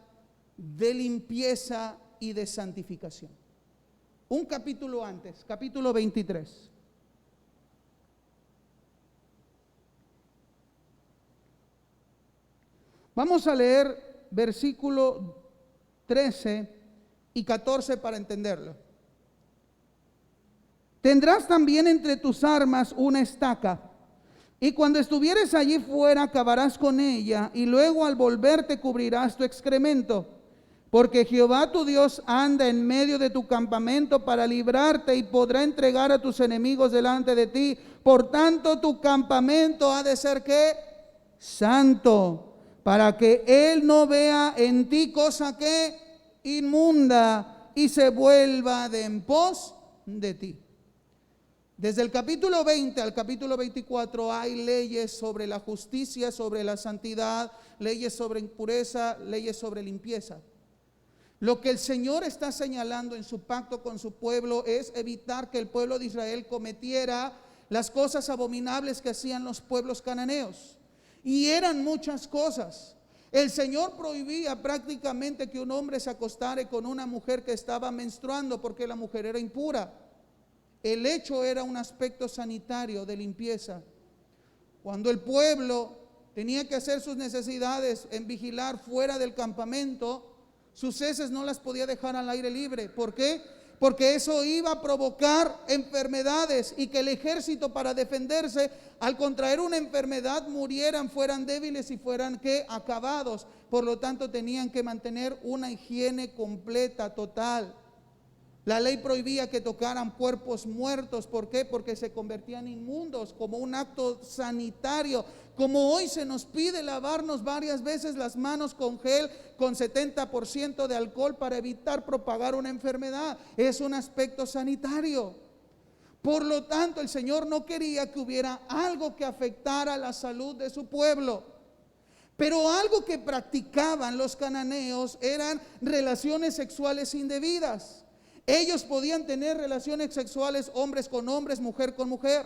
de limpieza y de santificación. Un capítulo antes, capítulo 23. Vamos a leer versículo 13 y 14 para entenderlo. Tendrás también entre tus armas una estaca, y cuando estuvieres allí fuera acabarás con ella, y luego al volverte cubrirás tu excremento, porque Jehová tu Dios anda en medio de tu campamento para librarte, y podrá entregar a tus enemigos delante de ti. Por tanto, tu campamento ha de ser ¿qué? Santo, para que él no vea en ti cosa que inmunda y se vuelva de en pos de ti. Desde el capítulo 20 al capítulo 24 hay leyes sobre la justicia, sobre la santidad, leyes sobre impureza, leyes sobre limpieza. Lo que el Señor está señalando en su pacto con su pueblo es evitar que el pueblo de Israel cometiera las cosas abominables que hacían los pueblos cananeos. Y eran muchas cosas. El Señor prohibía prácticamente que un hombre se acostara con una mujer que estaba menstruando, porque la mujer era impura. El hecho era un aspecto sanitario de limpieza. Cuando el pueblo tenía que hacer sus necesidades en vigilar fuera del campamento, sus heces no las podía dejar al aire libre. ¿Por qué? Porque eso iba a provocar enfermedades, y que el ejército, para defenderse, al contraer una enfermedad, murieran, fueran débiles y fueran ¿qué? Acabados. Por lo tanto, tenían que mantener una higiene completa, total. La ley prohibía que tocaran cuerpos muertos. ¿Por qué? Porque se convertían inmundos, como un acto sanitario. Como hoy se nos pide lavarnos varias veces las manos con gel con 70% de alcohol para evitar propagar una enfermedad. Es un aspecto sanitario. Por lo tanto, el Señor no quería que hubiera algo que afectara la salud de su pueblo. Pero algo que practicaban los cananeos eran relaciones sexuales indebidas. Ellos podían tener relaciones sexuales, hombres con hombres, mujer con mujer.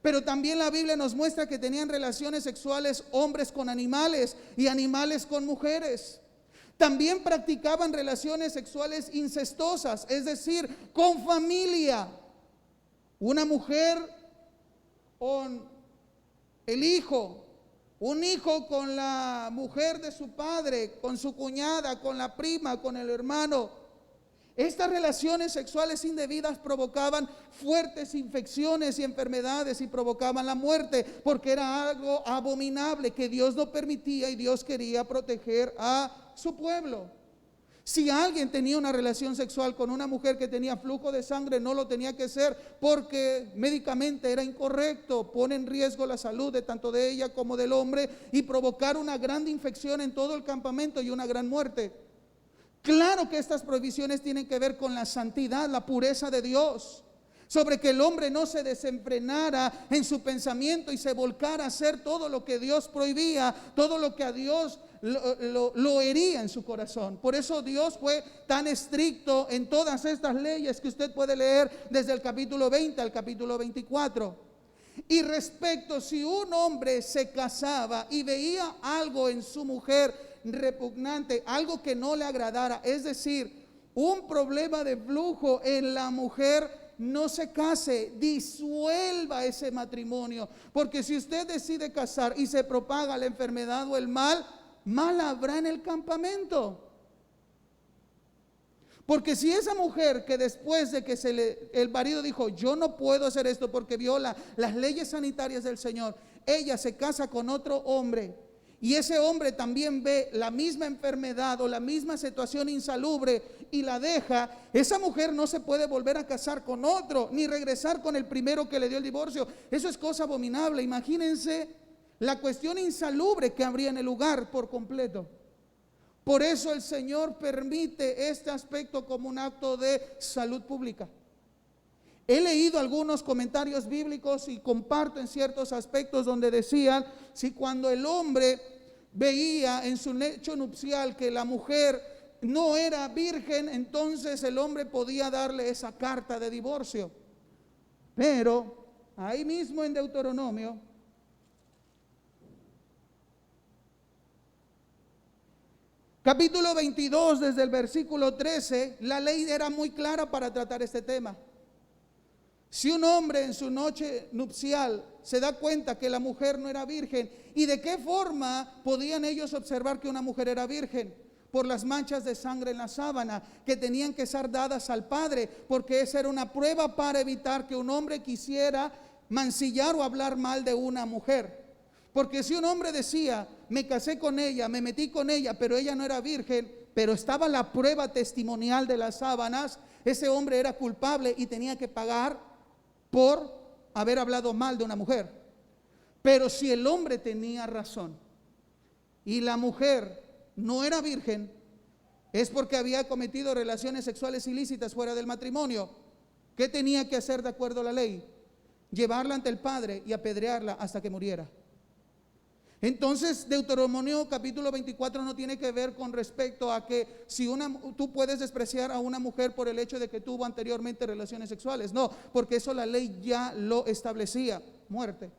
Pero también la Biblia nos muestra que tenían relaciones sexuales hombres con animales y animales con mujeres. También practicaban relaciones sexuales incestosas, es decir, con familia. Una mujer con el hijo, un hijo con la mujer de su padre, con su cuñada, con la prima, con el hermano. Estas relaciones sexuales indebidas provocaban fuertes infecciones y enfermedades, y provocaban la muerte, porque era algo abominable que Dios no permitía, y Dios quería proteger a su pueblo. Si alguien tenía una relación sexual con una mujer que tenía flujo de sangre, no lo tenía que hacer, porque médicamente era incorrecto, pone en riesgo la salud de tanto de ella como del hombre, y provocar una gran infección en todo el campamento y una gran muerte. Claro que estas prohibiciones tienen que ver con la santidad, la pureza de Dios, sobre que el hombre no se desenfrenara en su pensamiento y se volcara a hacer todo lo que Dios prohibía, todo lo que a Dios lo hería en su corazón. Por eso Dios fue tan estricto en todas estas leyes que usted puede leer desde el capítulo 20 al capítulo 24. Y respecto, si un hombre se casaba y veía algo en su mujer repugnante, algo que no le agradara, es decir, un problema de flujo en la mujer, no se case, disuelva ese matrimonio, porque si usted decide casar y se propaga la enfermedad o el mal, mal habrá en el campamento. Porque si esa mujer, que después de que el marido dijo, yo no puedo hacer esto porque viola las leyes sanitarias del Señor, ella se casa con otro hombre, y ese hombre también ve la misma enfermedad o la misma situación insalubre y la deja, esa mujer no se puede volver a casar con otro, ni regresar con el primero que le dio el divorcio. Eso es cosa abominable. Imagínense la cuestión insalubre que habría en el lugar por completo. Por eso el Señor permite este aspecto como un acto de salud pública. He leído algunos comentarios bíblicos y comparto en ciertos aspectos donde decían, si cuando el hombre veía en su lecho nupcial que la mujer no era virgen, entonces el hombre podía darle esa carta de divorcio. Pero ahí mismo en Deuteronomio, capítulo 22, desde el versículo 13, la ley era muy clara para tratar este tema. Si un hombre en su noche nupcial se da cuenta que la mujer no era virgen, ¿y de qué forma podían ellos observar que una mujer era virgen? Por las manchas de sangre en la sábana que tenían que ser dadas al padre, porque esa era una prueba para evitar que un hombre quisiera mancillar o hablar mal de una mujer. Porque si un hombre decía, me casé con ella, me metí con ella, pero ella no era virgen, pero estaba la prueba testimonial de las sábanas, ese hombre era culpable y tenía que pagar por haber hablado mal de una mujer. Pero si el hombre tenía razón y la mujer no era virgen, es porque había cometido relaciones sexuales ilícitas fuera del matrimonio. ¿Qué tenía que hacer de acuerdo a la ley? Llevarla ante el padre y apedrearla hasta que muriera. Entonces Deuteronomio capítulo 24 no tiene que ver con respecto a que si tú puedes despreciar a una mujer por el hecho de que tuvo anteriormente relaciones sexuales. No, porque eso la ley ya lo establecía, muerte.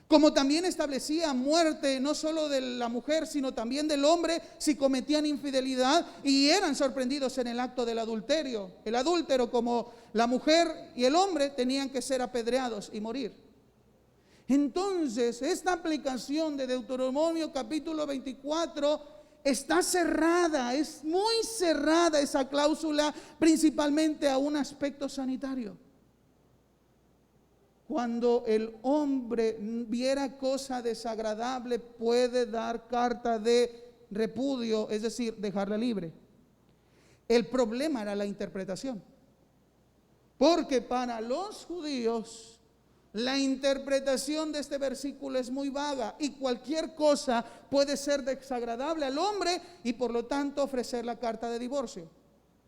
Como también establecía muerte no solo de la mujer, sino también del hombre si cometían infidelidad y eran sorprendidos en el acto del adulterio. El adúltero, como la mujer y el hombre, tenían que ser apedreados y morir. Entonces, esta aplicación de Deuteronomio capítulo 24 está cerrada, es muy cerrada esa cláusula, principalmente a un aspecto sanitario. Cuando el hombre viera cosa desagradable, puede dar carta de repudio, es decir, dejarla libre. El problema era la interpretación, porque para los judíos la interpretación de este versículo es muy vaga y cualquier cosa puede ser desagradable al hombre y por lo tanto ofrecer la carta de divorcio.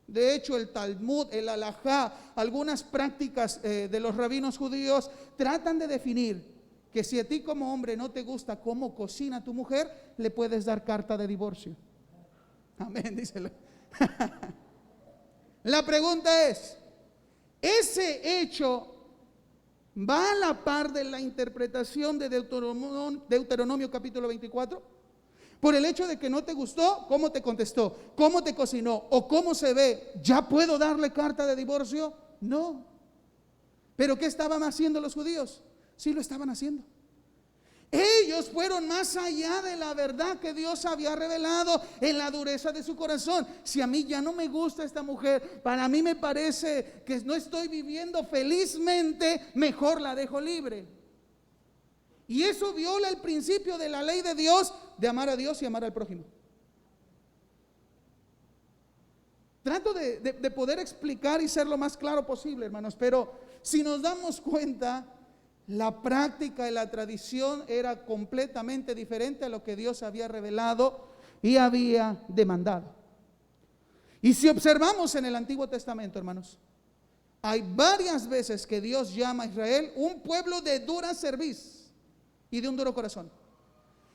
De hecho, el Talmud, el Halajá, algunas prácticas de los rabinos judíos tratan de definir que si a ti como hombre no te gusta cómo cocina tu mujer, le puedes dar carta de divorcio. Amén, díselo. La pregunta es, ¿ese hecho va a la par de la interpretación de Deuteronomio capítulo 24? Por el hecho de que no te gustó, ¿cómo te contestó? ¿Cómo te cocinó? ¿O cómo se ve? ¿Ya puedo darle carta de divorcio? No. ¿Pero qué estaban haciendo los judíos? Sí lo estaban haciendo. Ellos fueron más allá de la verdad que Dios había revelado en la dureza de su corazón. Si a mí ya no me gusta esta mujer, para mí me parece que no estoy viviendo felizmente, mejor la dejo libre. Y eso viola el principio de la ley de Dios, de amar a Dios y amar al prójimo. Trato de poder explicar y ser lo más claro posible, hermanos, pero si nos damos cuenta, la práctica y la tradición era completamente diferente a lo que Dios había revelado y había demandado. Y si observamos en el Antiguo Testamento, hermanos, hay varias veces que Dios llama a Israel un pueblo de dura cerviz y de un duro corazón.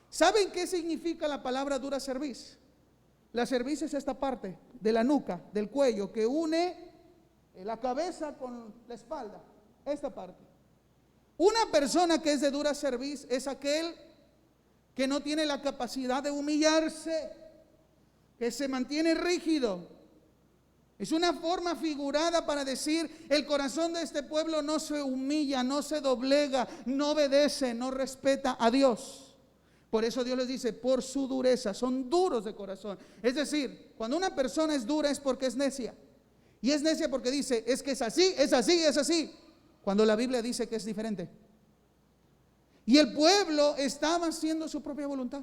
¿Saben qué significa la palabra dura cerviz? La cerviz es esta parte de la nuca, del cuello, que une la cabeza con la espalda, esta parte. Una persona que es de dura cerviz es aquel que no tiene la capacidad de humillarse, que se mantiene rígido. Es una forma figurada para decir, el corazón de este pueblo no se humilla, no se doblega, no obedece, no respeta a Dios. Por eso Dios les dice, por su dureza, son duros de corazón. Es decir, cuando una persona es dura es porque es necia. Y es necia porque dice, es que es así, es así, es así. Cuando la Biblia dice que es diferente. Y el pueblo estaba haciendo su propia voluntad.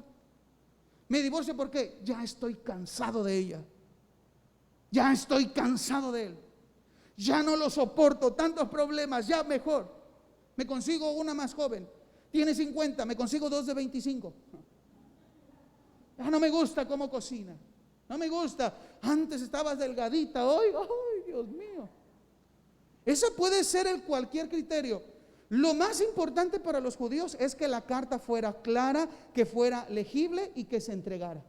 Me divorcio porque ya estoy cansado de ella. Ya estoy cansado de él. Ya no lo soporto, tantos problemas, ya mejor. Me consigo una más joven. Tiene 50, me consigo dos de 25. Ya no me gusta cómo cocina. No me gusta. Antes estabas delgadita, hoy, ay, Dios mío. Ese puede ser el cualquier criterio. Lo más importante para los judíos es que la carta fuera clara, que fuera legible y que se entregara.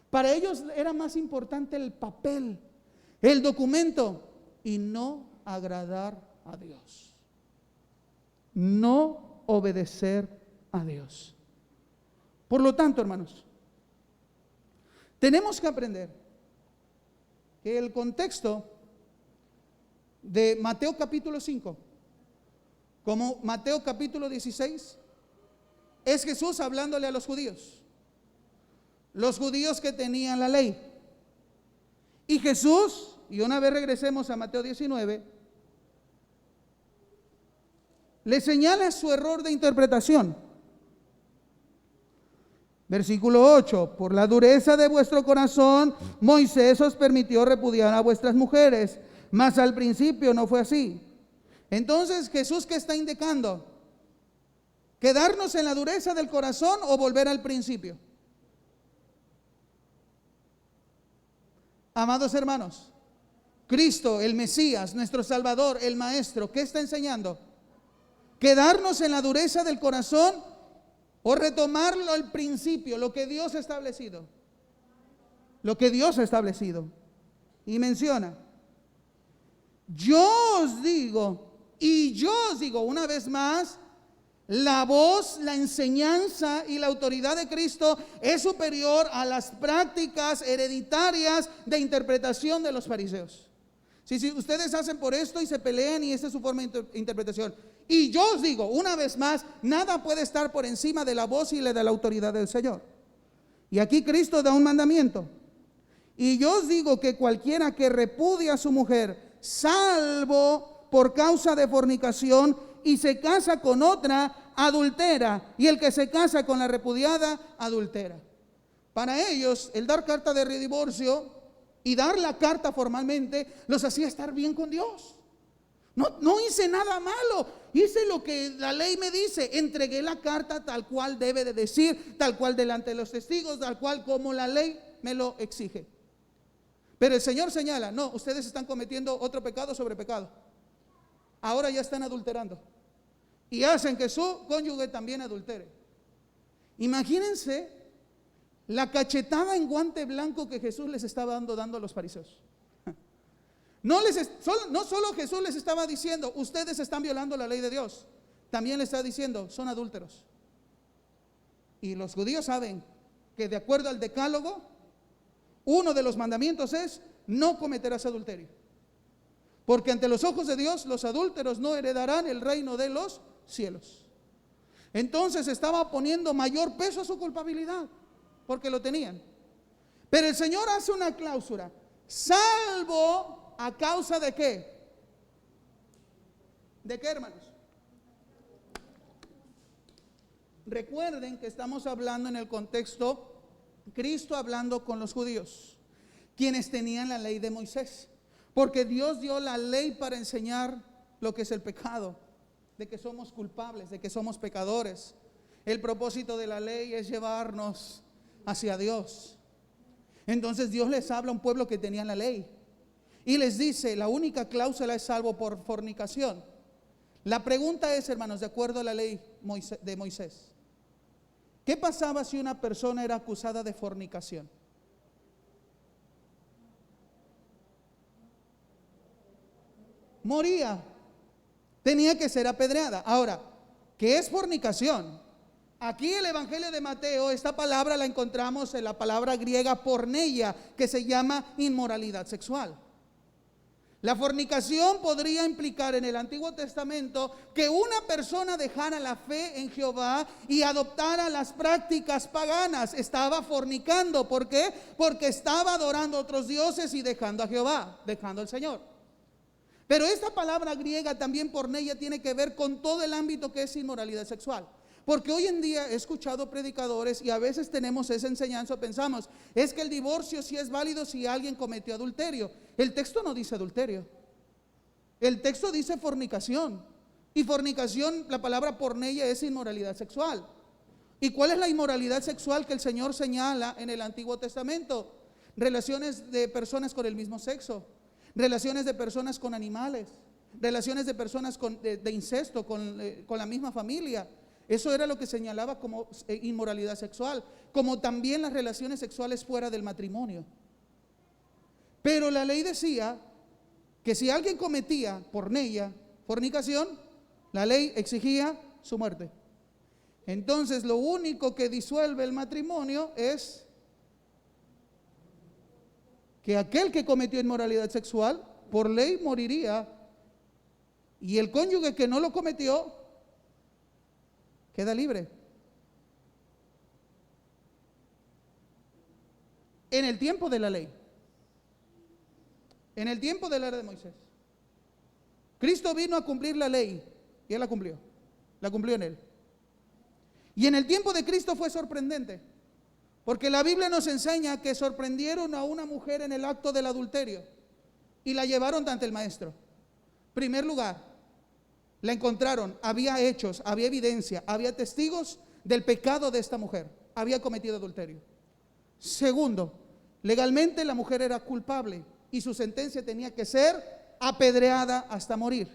Para ellos era más importante el papel, el documento, y no agradar a Dios, no obedecer a Dios. Por lo tanto, hermanos, tenemos que aprender que el contexto de Mateo capítulo 5, como Mateo capítulo 16, es Jesús hablándole a los judíos que tenían la ley. Y Jesús, y una vez regresemos a Mateo 19, le señala su error de interpretación. Versículo 8: por la dureza de vuestro corazón, Moisés os permitió repudiar a vuestras mujeres, mas al principio no fue así. Entonces, Jesús, ¿qué está indicando? ¿Quedarnos en la dureza del corazón o volver al principio? Amados hermanos, Cristo, el Mesías, nuestro Salvador, el Maestro, ¿qué está enseñando? ¿Quedarnos en la dureza del corazón o retomarlo al principio, lo que Dios ha establecido? Lo que Dios ha establecido. Y menciona: yo os digo, y yo os digo una vez más, la voz, la enseñanza y la autoridad de Cristo es superior a las prácticas hereditarias de interpretación de los fariseos. Si ustedes hacen por esto y se pelean, y esta es su forma de interpretación. Y yo os digo una vez más, nada puede estar por encima de la voz y de la autoridad del Señor. Y aquí Cristo da un mandamiento: y yo os digo que cualquiera que repudia a su mujer, salvo por causa de fornicación, y se casa con otra, adultera, y el que se casa con la repudiada, adultera. Para ellos, el dar carta de redivorcio y dar la carta formalmente los hacía estar bien con Dios. No hice nada malo, hice lo que la ley me dice, entregué la carta tal cual debe de decir, tal cual delante de los testigos, tal cual como la ley me lo exige. Pero el Señor señala: no, ustedes están cometiendo otro pecado sobre pecado. Ahora ya están adulterando y hacen que su cónyuge también adultere. Imagínense la cachetada en guante blanco que Jesús les estaba dando a los fariseos. No solo Jesús les estaba diciendo: ustedes están violando la ley de Dios, también les está diciendo: son adúlteros. Y los judíos saben que de acuerdo al decálogo, uno de los mandamientos es: no cometerás adulterio. Porque ante los ojos de Dios, los adúlteros no heredarán el reino de los cielos. Entonces estaba poniendo mayor peso a su culpabilidad, porque lo tenían. Pero el Señor hace una cláusula: salvo a causa de ¿qué? ¿De qué, hermanos? Recuerden que estamos hablando en el contexto Cristo hablando con los judíos, quienes tenían la ley de Moisés. Porque Dios dio la ley para enseñar lo que es el pecado, de que somos culpables, de que somos pecadores. El propósito de la ley es llevarnos hacia Dios. Entonces Dios les habla a un pueblo que tenía la ley y les dice: la única cláusula es salvo por fornicación. La pregunta es, hermanos, de acuerdo a la ley de Moisés, ¿qué pasaba si una persona era acusada de fornicación? Moría, tenía que ser apedreada. Ahora, ¿qué es fornicación? Aquí el Evangelio de Mateo, esta palabra la encontramos en la palabra griega porneia, que se llama inmoralidad sexual. La fornicación podría implicar en el Antiguo Testamento que una persona dejara la fe en Jehová y adoptara las prácticas paganas. Estaba fornicando. ¿Por qué? Porque estaba adorando a otros dioses y dejando a Jehová, dejando al Señor. Pero esta palabra griega también porneia tiene que ver con todo el ámbito que es inmoralidad sexual. Porque hoy en día he escuchado predicadores y a veces tenemos esa enseñanza, pensamos: es que el divorcio sí es válido si alguien cometió adulterio. El texto no dice adulterio, el texto dice fornicación. Y fornicación, la palabra porneia, es inmoralidad sexual. ¿Y cuál es la inmoralidad sexual que el Señor señala en el Antiguo Testamento? Relaciones de personas con el mismo sexo, relaciones de personas con animales, relaciones de personas de incesto con la misma familia. Eso era lo que señalaba como inmoralidad sexual, como también las relaciones sexuales fuera del matrimonio. Pero la ley decía que si alguien cometía porneia, fornicación, la ley exigía su muerte. Entonces lo único que disuelve el matrimonio es que aquel que cometió inmoralidad sexual por ley moriría, y el cónyuge que no lo cometió queda libre. En el tiempo de la ley, en el tiempo de la era de Moisés, Cristo vino a cumplir la ley y Él la cumplió en Él. Y en el tiempo de Cristo fue sorprendente, porque la Biblia nos enseña que sorprendieron a una mujer en el acto del adulterio y la llevaron ante el maestro. Primer lugar, la encontraron, había hechos, había evidencia, había testigos del pecado de esta mujer, había cometido adulterio. Segundo, legalmente la mujer era culpable y su sentencia tenía que ser apedreada hasta morir.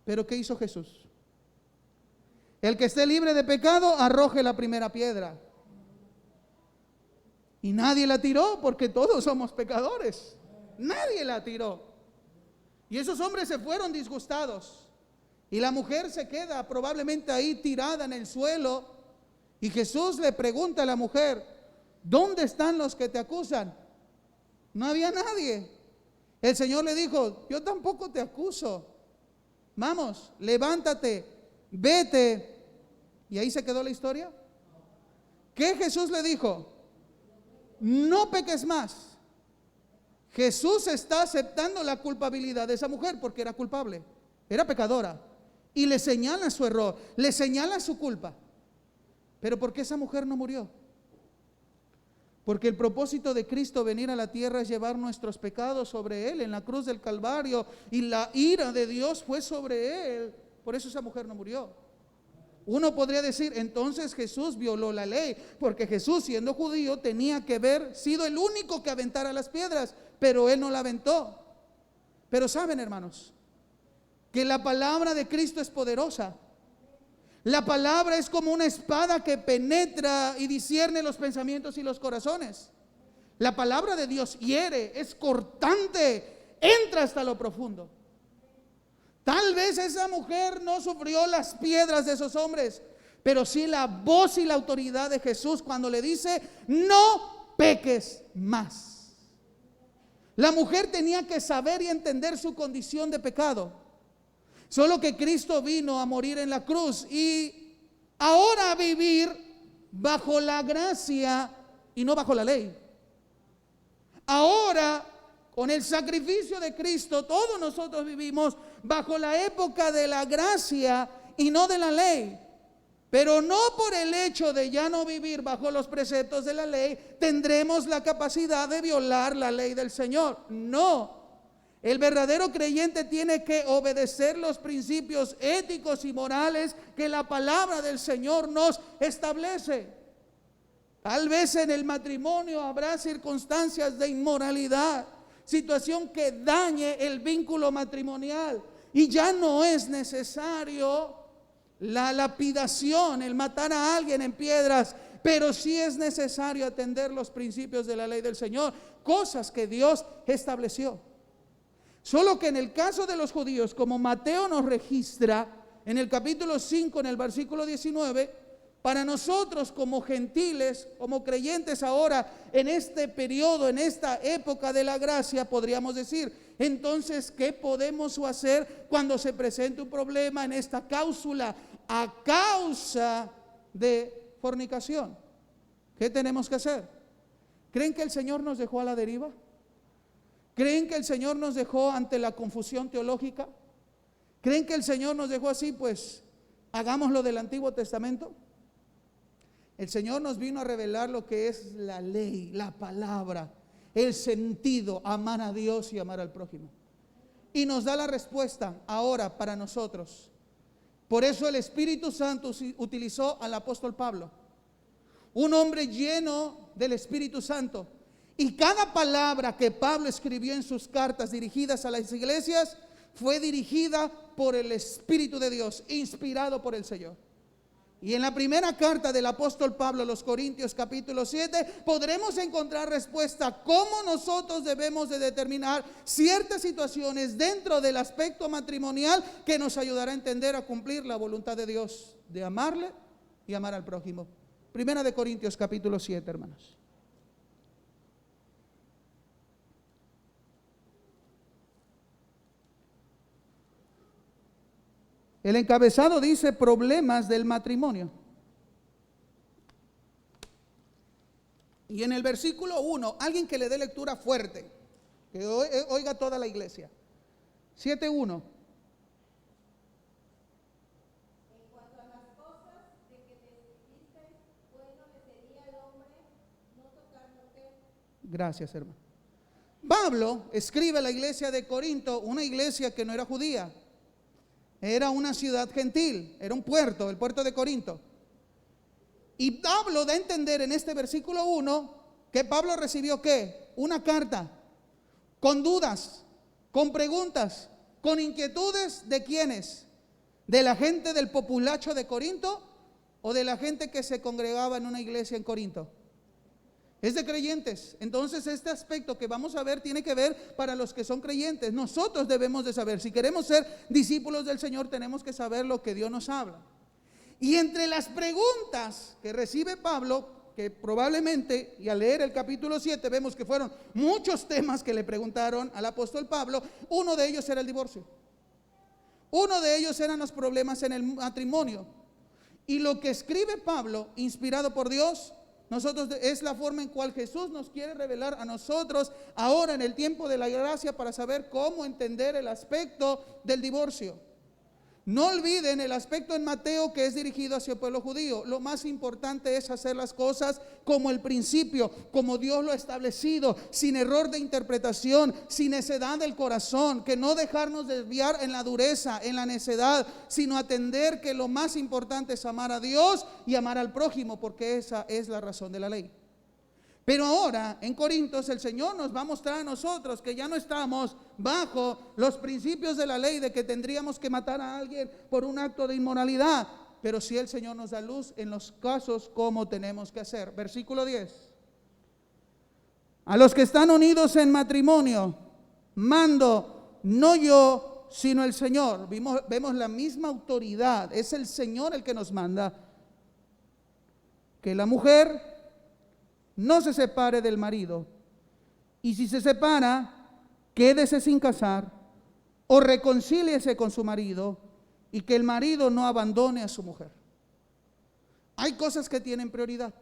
Pero ¿qué hizo Jesús? El que esté libre de pecado, arroje la primera piedra. Y nadie la tiró, porque todos somos pecadores. Nadie la tiró. Y esos hombres se fueron disgustados. Y la mujer se queda probablemente ahí tirada en el suelo. Y Jesús le pregunta a la mujer: ¿dónde están los que te acusan? No había nadie. El Señor le dijo: yo tampoco te acuso. Vamos, levántate, vete. Y ahí se quedó la historia. ¿Qué Jesús le dijo? No peques más. Jesús está aceptando la culpabilidad de esa mujer porque era culpable, era pecadora, y le señala su error, le señala su culpa. Pero ¿por qué esa mujer no murió? Porque el propósito de Cristo venir a la tierra es llevar nuestros pecados sobre Él en la cruz del Calvario, y la ira de Dios fue sobre Él. Por eso esa mujer no murió. Uno podría decir, entonces Jesús violó la ley, porque Jesús, siendo judío, tenía que haber sido el único que aventara las piedras, pero Él no la aventó. Pero saben, hermanos, que la palabra de Cristo es poderosa. La palabra es como una espada que penetra y discierne los pensamientos y los corazones. La palabra de Dios hiere, es cortante, entra hasta lo profundo. Tal vez esa mujer no sufrió las piedras de esos hombres, pero sí la voz y la autoridad de Jesús cuando le dice: no peques más. La mujer tenía que saber y entender su condición de pecado. Solo que Cristo vino a morir en la cruz y ahora a vivir bajo la gracia y no bajo la ley. Ahora, con el sacrificio de Cristo, todos nosotros vivimos bajo la época de la gracia y no de la ley. Pero no por el hecho de ya no vivir bajo los preceptos de la ley tendremos la capacidad de violar la ley del Señor. No. El verdadero creyente tiene que obedecer los principios éticos y morales que la palabra del Señor nos establece. Tal vez en el matrimonio habrá circunstancias de inmoralidad, situación que dañe el vínculo matrimonial, y ya no es necesario la lapidación, el matar a alguien en piedras, pero sí es necesario atender los principios de la ley del Señor, cosas que Dios estableció. Solo que en el caso de los judíos, como Mateo nos registra en el capítulo 5, en el versículo 19, para nosotros como gentiles, como creyentes ahora, en este periodo, en esta época de la gracia, podríamos decir: entonces, ¿qué podemos hacer cuando se presente un problema en esta cláusula a causa de fornicación? ¿Qué tenemos que hacer? ¿Creen que el Señor nos dejó a la deriva? ¿Creen que el Señor nos dejó ante la confusión teológica? ¿Creen que el Señor nos dejó así, pues hagamos lo del Antiguo Testamento? El Señor nos vino a revelar lo que es la ley, la palabra, el sentido, amar a Dios y amar al prójimo. Y nos da la respuesta ahora para nosotros. Por eso el Espíritu Santo utilizó al apóstol Pablo, un hombre lleno del Espíritu Santo. Y cada palabra que Pablo escribió en sus cartas dirigidas a las iglesias fue dirigida por el Espíritu de Dios, inspirado por el Señor. Y en la primera carta del apóstol Pablo a los Corintios capítulo 7 podremos encontrar respuesta a cómo nosotros debemos de determinar ciertas situaciones dentro del aspecto matrimonial que nos ayudará a entender, a cumplir la voluntad de Dios, de amarle y amar al prójimo. Primera de Corintios capítulo 7, hermanos. El encabezado dice problemas del matrimonio. Y en el versículo 1, alguien que le dé lectura fuerte, que oiga toda la iglesia. 7:1. En cuanto a las cosas de que describiste, bueno le sería al hombre no tocar mujer. Gracias, hermano. Pablo escribe a la iglesia de Corinto, una iglesia que no era judía. Era una ciudad gentil, era un puerto, el puerto de Corinto. Y Pablo da a entender en este versículo 1 que Pablo recibió ¿qué? Una carta con dudas, con preguntas, con inquietudes de ¿quiénes? ¿De la gente del populacho de Corinto o de la gente que se congregaba en una iglesia en Corinto? Es de creyentes. Entonces este aspecto que vamos a ver tiene que ver para los que son creyentes. Nosotros debemos de saber, si queremos ser discípulos del Señor, tenemos que saber lo que Dios nos habla. Y entre las preguntas que recibe Pablo, que probablemente, y al leer el capítulo 7 vemos que fueron muchos temas que le preguntaron al apóstol Pablo, uno de ellos era el divorcio. Uno de ellos eran los problemas en el matrimonio. Y lo que escribe Pablo, inspirado por Dios, nosotros es la forma en cual Jesús nos quiere revelar a nosotros ahora en el tiempo de la gracia para saber cómo entender el aspecto del divorcio. No olviden el aspecto en Mateo que es dirigido hacia el pueblo judío. Lo más importante es hacer las cosas como el principio, como Dios lo ha establecido, sin error de interpretación, sin necedad del corazón, que no dejarnos desviar en la dureza, en la necedad, sino atender que lo más importante es amar a Dios y amar al prójimo, porque esa es la razón de la ley. Pero ahora en Corintios el Señor nos va a mostrar a nosotros que ya no estamos bajo los principios de la ley de que tendríamos que matar a alguien por un acto de inmoralidad, pero sí el Señor nos da luz en los casos como tenemos que hacer. Versículo 10. A los que están unidos en matrimonio, mando no yo, sino el Señor. Vemos la misma autoridad, es el Señor el que nos manda. Que la mujer no se separe del marido, y si se separa, quédese sin casar o reconcíliese con su marido, y que el marido no abandone a su mujer. Hay cosas que tienen prioridad,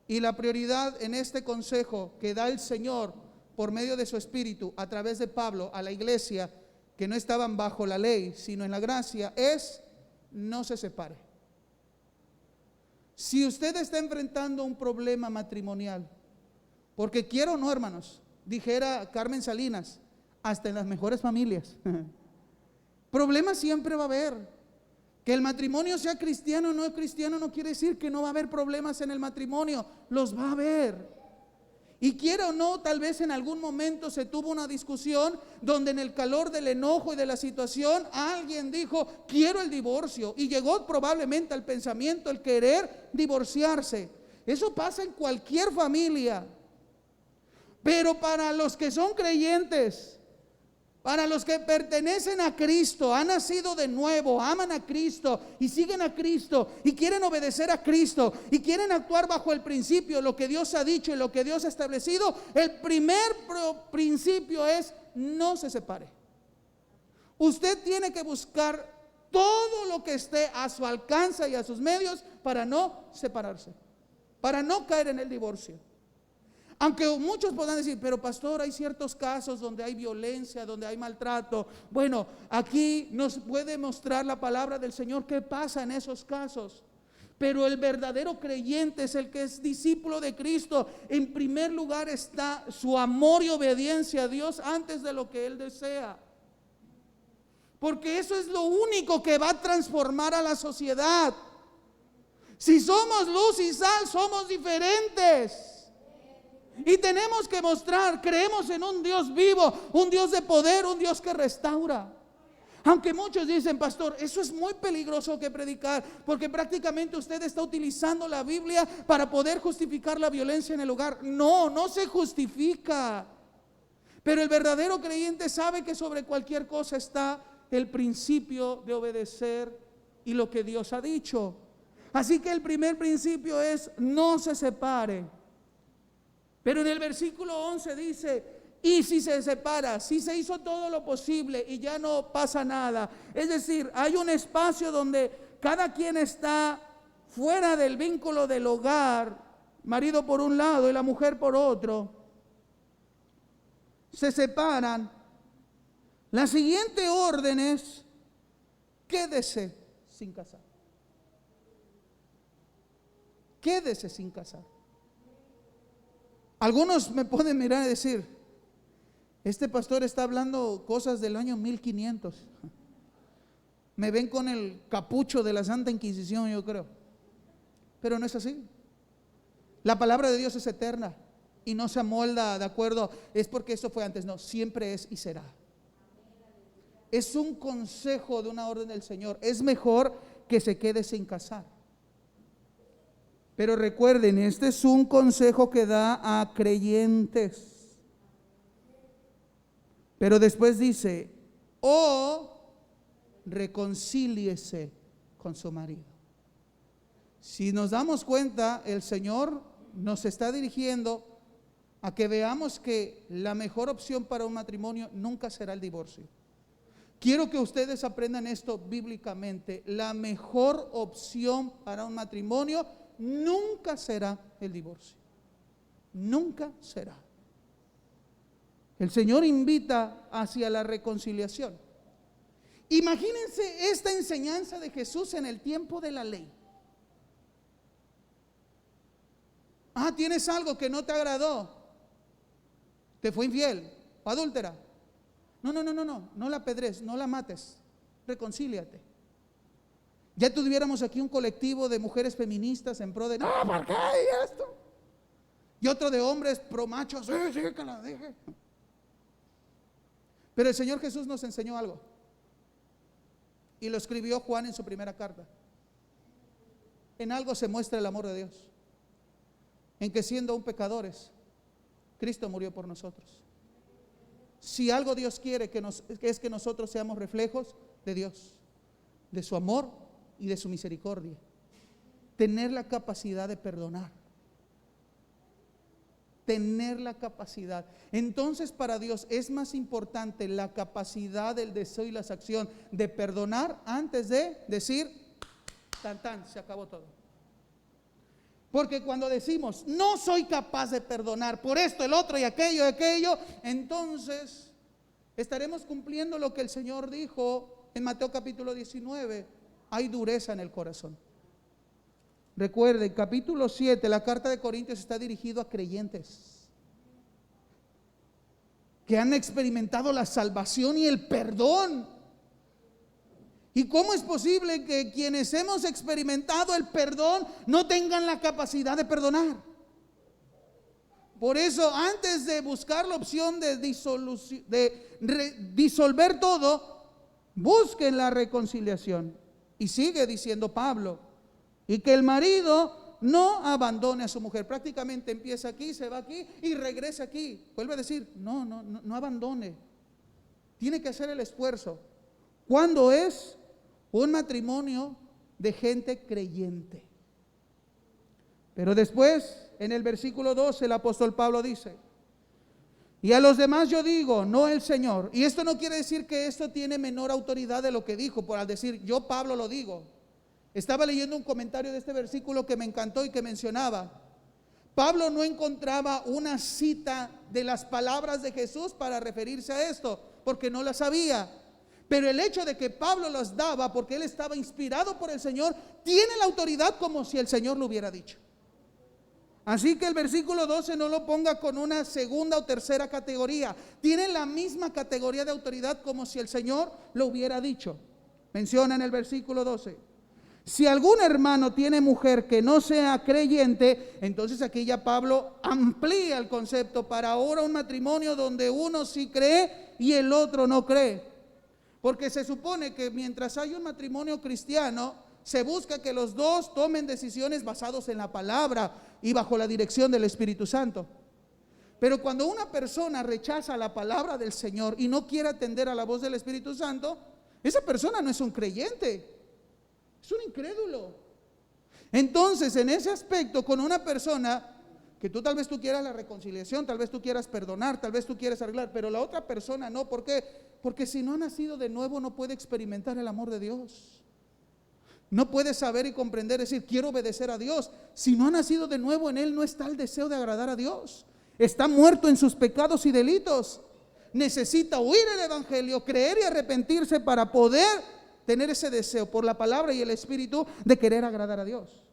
y la prioridad en este consejo que da el Señor por medio de su Espíritu a través de Pablo a la iglesia que no estaban bajo la ley sino en la gracia es: no se separe. Si usted está enfrentando un problema matrimonial, porque quiero o no, hermanos, dijera Carmen Salinas, hasta en las mejores familias, problemas siempre va a haber. Que el matrimonio sea cristiano o no cristiano no quiere decir que no va a haber problemas en el matrimonio, los va a haber. Y quiera o no, tal vez en algún momento se tuvo una discusión donde en el calor del enojo y de la situación alguien dijo: quiero el divorcio, y llegó probablemente al pensamiento el querer divorciarse. Eso pasa en cualquier familia. Pero para los que son creyentes, para los que pertenecen a Cristo, han nacido de nuevo, aman a Cristo y siguen a Cristo y quieren obedecer a Cristo y quieren actuar bajo el principio, lo que Dios ha dicho y lo que Dios ha establecido, el primer principio es: no se separe. Usted tiene que buscar todo lo que esté a su alcance y a sus medios para no separarse, para no caer en el divorcio. Aunque muchos podrán decir: pero pastor, hay ciertos casos donde hay violencia, donde hay maltrato. Bueno, aquí nos puede mostrar la palabra del Señor qué pasa en esos casos. Pero el verdadero creyente es el que es discípulo de Cristo. En primer lugar está su amor y obediencia a Dios antes de lo que Él desea. Porque eso es lo único que va a transformar a la sociedad. Si somos luz y sal, somos diferentes. Y tenemos que mostrar, creemos en un Dios vivo, un Dios de poder, un Dios que restaura. Aunque muchos dicen, pastor, eso es muy peligroso que predicar, porque prácticamente usted está utilizando la Biblia para poder justificar la violencia en el hogar. No, no se justifica. Pero el verdadero creyente sabe que sobre cualquier cosa está el principio de obedecer y lo que Dios ha dicho. Así que el primer principio es: no se separe. Pero en el versículo 11 dice: y si se separa, si se hizo todo lo posible y ya no pasa nada, es decir, hay un espacio donde cada quien está fuera del vínculo del hogar, marido por un lado y la mujer por otro, se separan. La siguiente orden es: quédese sin casar. Quédese sin casar. Algunos me pueden mirar y decir: este pastor está hablando cosas del año 1500. Me ven con el capucho de la Santa Inquisición, yo creo. Pero no es así. La palabra de Dios es eterna y no se amolda de acuerdo, es porque eso fue antes. No, siempre es y será. Es un consejo de una orden del Señor. Es mejor que se quede sin casar. Pero recuerden, este es un consejo que da a creyentes. Pero después dice: o reconcíliese con su marido. Si nos damos cuenta, el Señor nos está dirigiendo a que veamos que la mejor opción para un matrimonio nunca será el divorcio. Quiero que ustedes aprendan esto bíblicamente. La mejor opción para un matrimonio nunca será el divorcio. Nunca será. El Señor invita hacia la reconciliación. Imagínense esta enseñanza de Jesús en el tiempo de la ley. Tienes algo que no te agradó, te fue infiel o adúltera. No la apedrees, no la mates, reconcíliate. Ya tuviéramos aquí un colectivo de mujeres feministas en pro de no, ¿por qué esto? Y otro de hombres pro machos, sí, que la deje. Pero el Señor Jesús nos enseñó algo, y lo escribió Juan en su primera carta. En algo se muestra el amor de Dios, en que siendo aún pecadores, Cristo murió por nosotros. Si algo Dios quiere es que nosotros seamos reflejos de Dios, de su amor y de su misericordia. Tener la capacidad de perdonar. Tener la capacidad. Entonces, para Dios es más importante la capacidad, el deseo y la acción de perdonar antes de decir tan, se acabó todo. Porque cuando decimos no soy capaz de perdonar por esto, el otro y aquello, entonces estaremos cumpliendo lo que el Señor dijo en Mateo capítulo 19: hay dureza en el corazón. Recuerden, capítulo 7, la carta de Corintios está dirigido a creyentes que han experimentado la salvación y el perdón. ¿Y cómo es posible que quienes hemos experimentado el perdón no tengan la capacidad de perdonar? Por eso, antes de buscar la opción de disolver todo, busquen la reconciliación. Y sigue diciendo Pablo: y que el marido no abandone a su mujer. Prácticamente empieza aquí, se va aquí y regresa aquí. Vuelve a decir, no abandone. Tiene que hacer el esfuerzo. ¿Cuándo es un matrimonio de gente creyente? Pero después, en el versículo 12, el apóstol Pablo dice: y a los demás yo digo, no el Señor. Y esto no quiere decir que esto tiene menor autoridad de lo que dijo, por al decir yo Pablo lo digo. Estaba leyendo un comentario de este versículo que me encantó y que mencionaba: Pablo no encontraba una cita de las palabras de Jesús para referirse a esto, porque no las sabía. Pero el hecho de que Pablo las daba, porque él estaba inspirado por el Señor, tiene la autoridad como si el Señor lo hubiera dicho. Así que el versículo 12 no lo ponga con una segunda o tercera categoría. Tiene la misma categoría de autoridad como si el Señor lo hubiera dicho. Menciona en el versículo 12: Si algún hermano tiene mujer que no sea creyente, entonces aquí ya Pablo amplía el concepto para ahora un matrimonio donde uno sí cree y el otro no cree. Porque se supone que mientras hay un matrimonio cristiano, se busca que los dos tomen decisiones basadas en la palabra y bajo la dirección del Espíritu Santo. Pero cuando una persona rechaza la palabra del Señor y no quiere atender a la voz del Espíritu Santo, esa persona no es un creyente, es un incrédulo. Entonces, en ese aspecto, con una persona que tal vez tú quieras la reconciliación, tal vez tú quieras perdonar, tal vez tú quieras arreglar, pero la otra persona no. ¿Por qué? Porque si no ha nacido de nuevo no puede experimentar el amor de Dios. No puede saber y comprender, decir, quiero obedecer a Dios. Si no ha nacido de nuevo, en él no está el deseo de agradar a Dios. Está muerto en sus pecados y delitos. Necesita oír el evangelio, creer y arrepentirse para poder tener ese deseo por la palabra y el Espíritu de querer agradar a Dios.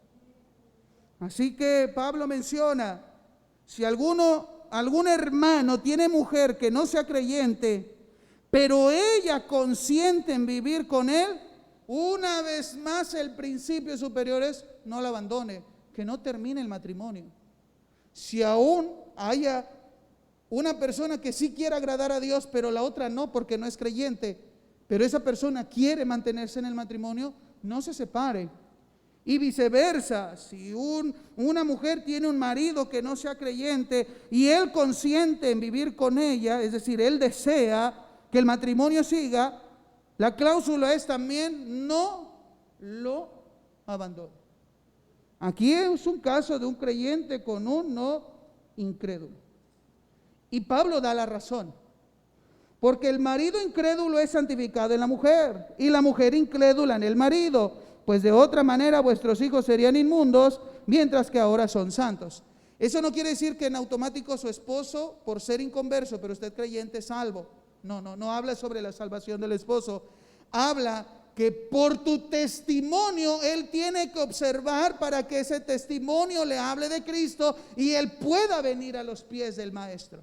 Así que Pablo menciona, si algún hermano tiene mujer que no sea creyente, pero ella consiente en vivir con él, una vez más el principio superior es no la abandone, que no termine el matrimonio. Si aún haya una persona que sí quiere agradar a Dios, pero la otra no porque no es creyente, pero esa persona quiere mantenerse en el matrimonio, no se separe. Y viceversa, si una mujer tiene un marido que no sea creyente y él consiente en vivir con ella, es decir, él desea que el matrimonio siga, la cláusula es también no lo abandone. Aquí es un caso de un creyente con un no incrédulo. Y Pablo da la razón. Porque el marido incrédulo es santificado en la mujer y la mujer incrédula en el marido, pues de otra manera vuestros hijos serían inmundos, mientras que ahora son santos. Eso no quiere decir que en automático su esposo, por ser inconverso, pero usted creyente, es salvo. No habla sobre la salvación del esposo. Habla que por tu testimonio él tiene que observar para que ese testimonio le hable de Cristo y él pueda venir a los pies del maestro.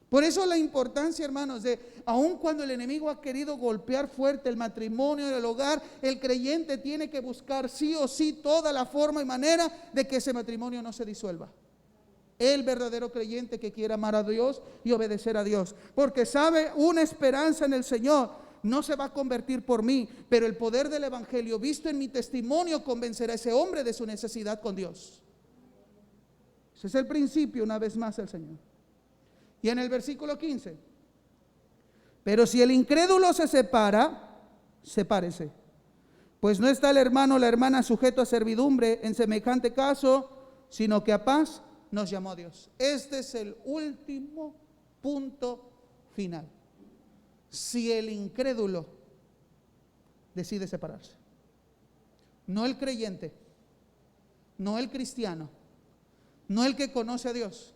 Por eso la importancia, hermanos, de aun cuando el enemigo ha querido golpear fuerte el matrimonio y el hogar, el creyente tiene que buscar sí o sí toda la forma y manera de que ese matrimonio no se disuelva. El verdadero creyente que quiere amar a Dios y obedecer a Dios, porque sabe una esperanza en el Señor. No se va a convertir por mí, pero el poder del evangelio visto en mi testimonio convencerá a ese hombre de su necesidad con Dios. Ese es el principio, una vez más, el Señor. Y en el versículo 15, pero si el incrédulo se separa, sepárese, pues no está el hermano o la hermana sujeto a servidumbre en semejante caso, sino que a paz nos llamó Dios. Este es el último punto final. Si el incrédulo decide separarse, no el creyente, no el cristiano, no el que conoce a Dios.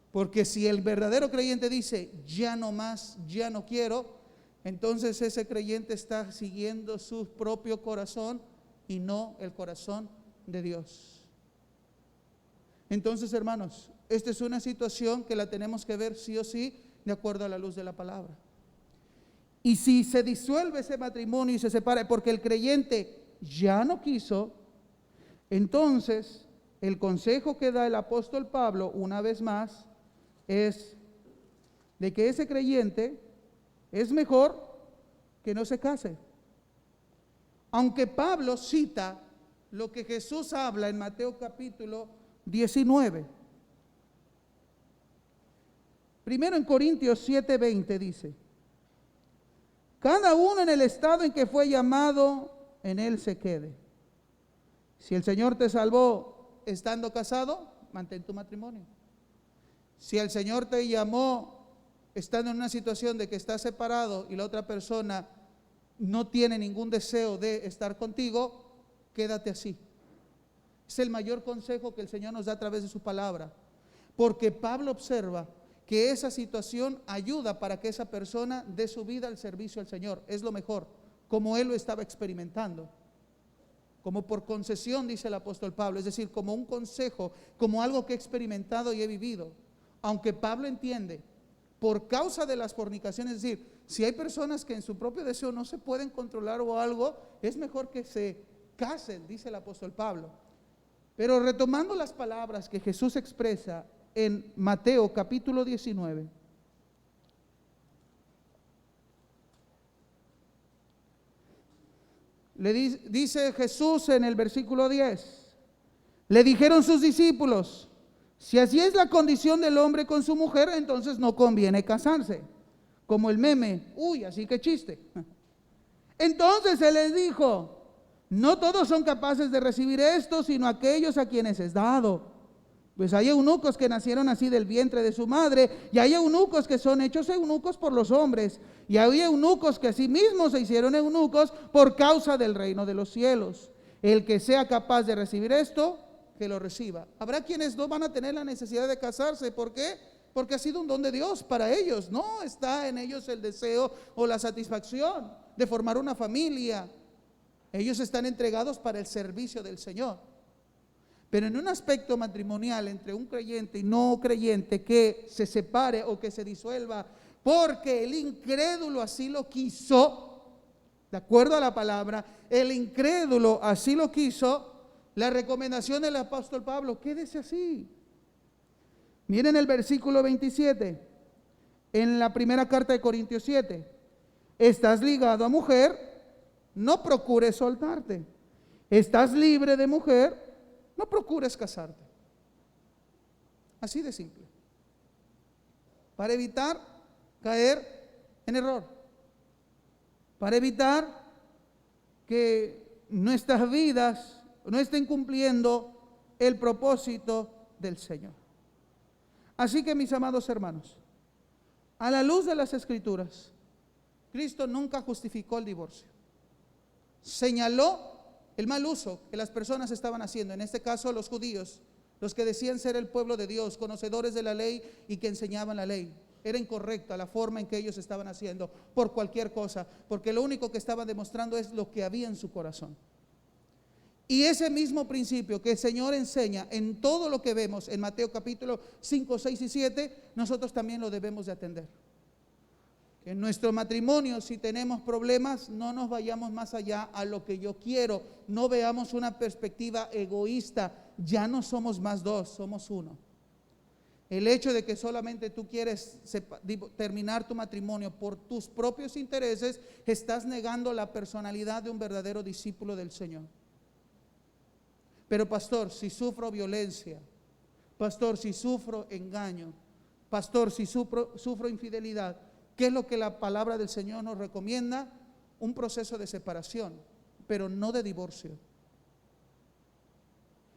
Porque si el verdadero creyente dice, ya no más, ya no quiero, entonces ese creyente está siguiendo su propio corazón y no el corazón de Dios. Entonces, hermanos, esta es una situación que la tenemos que ver sí o sí de acuerdo a la luz de la palabra. Y si se disuelve ese matrimonio y se separa porque el creyente ya no quiso, entonces el consejo que da el apóstol Pablo, una vez más, es de que ese creyente es mejor que no se case. Aunque Pablo cita lo que Jesús habla en Mateo capítulo 19. Primero en Corintios 7:20 dice, cada uno en el estado en que fue llamado, en él se quede. Si el Señor te salvó estando casado, mantén tu matrimonio. Si el Señor te llamó estando en una situación de que estás separado y la otra persona no tiene ningún deseo de estar contigo, quédate así. Es el mayor consejo que el Señor nos da a través de su palabra, porque Pablo observa que esa situación ayuda para que esa persona dé su vida al servicio al Señor. Es lo mejor, como él lo estaba experimentando, como por concesión, dice el apóstol Pablo, es decir, como un consejo, como algo que he experimentado y he vivido. Aunque Pablo entiende, por causa de las fornicaciones, es decir, si hay personas que en su propio deseo no se pueden controlar o algo, es mejor que se casen, dice el apóstol Pablo. Pero retomando las palabras que Jesús expresa en Mateo capítulo 19, dice Jesús en el versículo 10, le dijeron sus discípulos, si así es la condición del hombre con su mujer, entonces no conviene casarse. Como el meme, uy, así que chiste. Entonces Él les dijo, no todos son capaces de recibir esto, sino aquellos a quienes es dado. Pues hay eunucos que nacieron así del vientre de su madre, y hay eunucos que son hechos eunucos por los hombres, y hay eunucos que asimismo se hicieron eunucos por causa del reino de los cielos. El que sea capaz de recibir esto, que lo reciba. Habrá quienes no van a tener la necesidad de casarse. ¿Por qué? Porque ha sido un don de Dios para ellos. No está en ellos el deseo o la satisfacción de formar una familia. Ellos están entregados para el servicio del Señor. Pero en un aspecto matrimonial entre un creyente y no creyente, que se separe o que se disuelva porque el incrédulo así lo quiso, de acuerdo a la palabra, el incrédulo así lo quiso, la recomendación del apóstol Pablo, quédese así. Miren el versículo 27, en la primera carta de Corintios 7, estás ligado a mujer, no procures soltarte. Estás libre de mujer, no procures casarte. Así de simple. Para evitar caer en error. Para evitar que nuestras vidas no estén cumpliendo el propósito del Señor. Así que, mis amados hermanos, a la luz de las Escrituras, Cristo nunca justificó el divorcio. Señaló el mal uso que las personas estaban haciendo, en este caso los judíos, los que decían ser el pueblo de Dios, conocedores de la ley y que enseñaban la ley. Era incorrecta la forma en que ellos estaban haciendo por cualquier cosa, porque lo único que estaban demostrando es lo que había en su corazón. Y ese mismo principio que el Señor enseña en todo lo que vemos en Mateo capítulo 5, 6 y 7, nosotros también lo debemos de atender. Que en nuestro matrimonio, si tenemos problemas, no nos vayamos más allá a lo que yo quiero, no veamos una perspectiva egoísta, ya no somos más dos, somos uno. El hecho de que solamente tú quieres terminar tu matrimonio por tus propios intereses, estás negando la personalidad de un verdadero discípulo del Señor. Pero pastor, si sufro violencia, pastor, si sufro engaño, pastor, si sufro infidelidad, ¿qué es lo que la palabra del Señor nos recomienda? Un proceso de separación, pero no de divorcio.